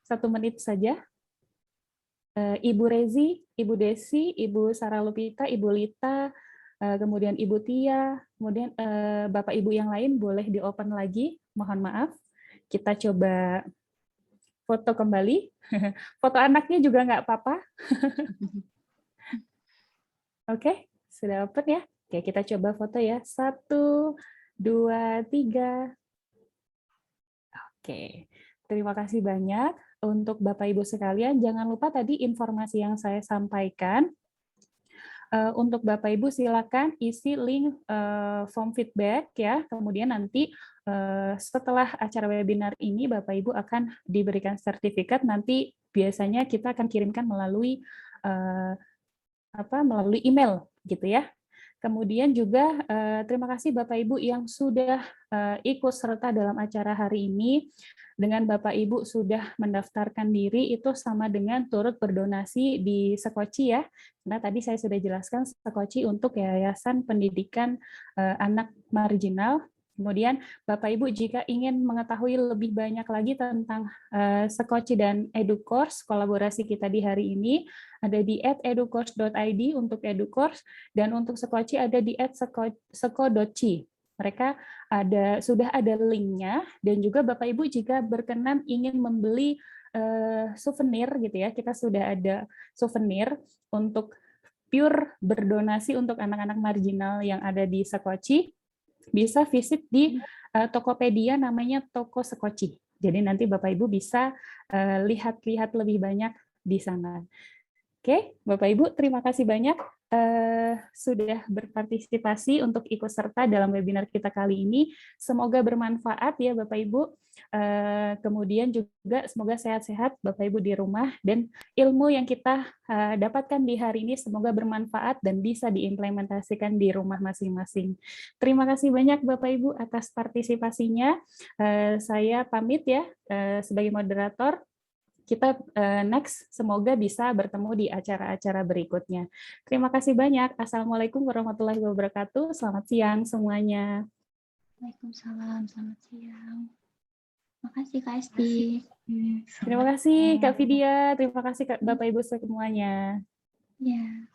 1 menit saja. Ibu Rezi, Ibu Desi, Ibu Sarah Lupita, Ibu Lita, kemudian Ibu Tia, kemudian Bapak Ibu yang lain boleh di-open lagi, mohon maaf. Kita coba foto kembali. Foto anaknya juga nggak apa-apa. Oke, sudah open ya? Oke, kita coba foto ya. 1, 2, 3. Oke, terima kasih banyak. Untuk Bapak Ibu sekalian, jangan lupa tadi informasi yang saya sampaikan. Untuk Bapak Ibu silakan isi link form feedback ya. Kemudian nanti setelah acara webinar ini Bapak Ibu akan diberikan sertifikat, nanti biasanya kita akan kirimkan melalui melalui email gitu ya. Kemudian juga terima kasih Bapak Ibu yang sudah ikut serta dalam acara hari ini. Dengan Bapak Ibu sudah mendaftarkan diri itu sama dengan turut berdonasi di Sekoci ya. Karena tadi saya sudah jelaskan Sekoci untuk Yayasan Pendidikan Anak Marginal. Kemudian Bapak Ibu jika ingin mengetahui lebih banyak lagi tentang Sekoci dan EduCourse, kolaborasi kita di hari ini ada di @educourse.id untuk EduCourse, dan untuk Sekoci ada di @seko.ci. Mereka sudah ada linknya, dan juga Bapak Ibu jika berkenan ingin membeli souvenir gitu ya, kita sudah ada souvenir untuk pure berdonasi untuk anak-anak marginal yang ada di Sekoci, bisa visit di Tokopedia namanya Toko Sekoci. Jadi nanti Bapak Ibu bisa lihat-lihat lebih banyak di sana. Oke, Bapak Ibu, terima kasih banyak sudah berpartisipasi untuk ikut serta dalam webinar kita kali ini. Semoga bermanfaat ya Bapak Ibu. Kemudian juga semoga sehat-sehat Bapak Ibu di rumah, dan ilmu yang kita dapatkan di hari ini semoga bermanfaat dan bisa diimplementasikan di rumah masing-masing. Terima kasih banyak Bapak Ibu atas partisipasinya. Saya pamit ya sebagai moderator. Kita next semoga bisa bertemu di acara-acara berikutnya. Terima kasih banyak. Assalamualaikum warahmatullahi wabarakatuh. Selamat siang semuanya. Waalaikumsalam, selamat siang. Terima kasih Kak Esti. Terima kasih Kak Vidya. Terima kasih Bapak Ibu semuanya. Ya.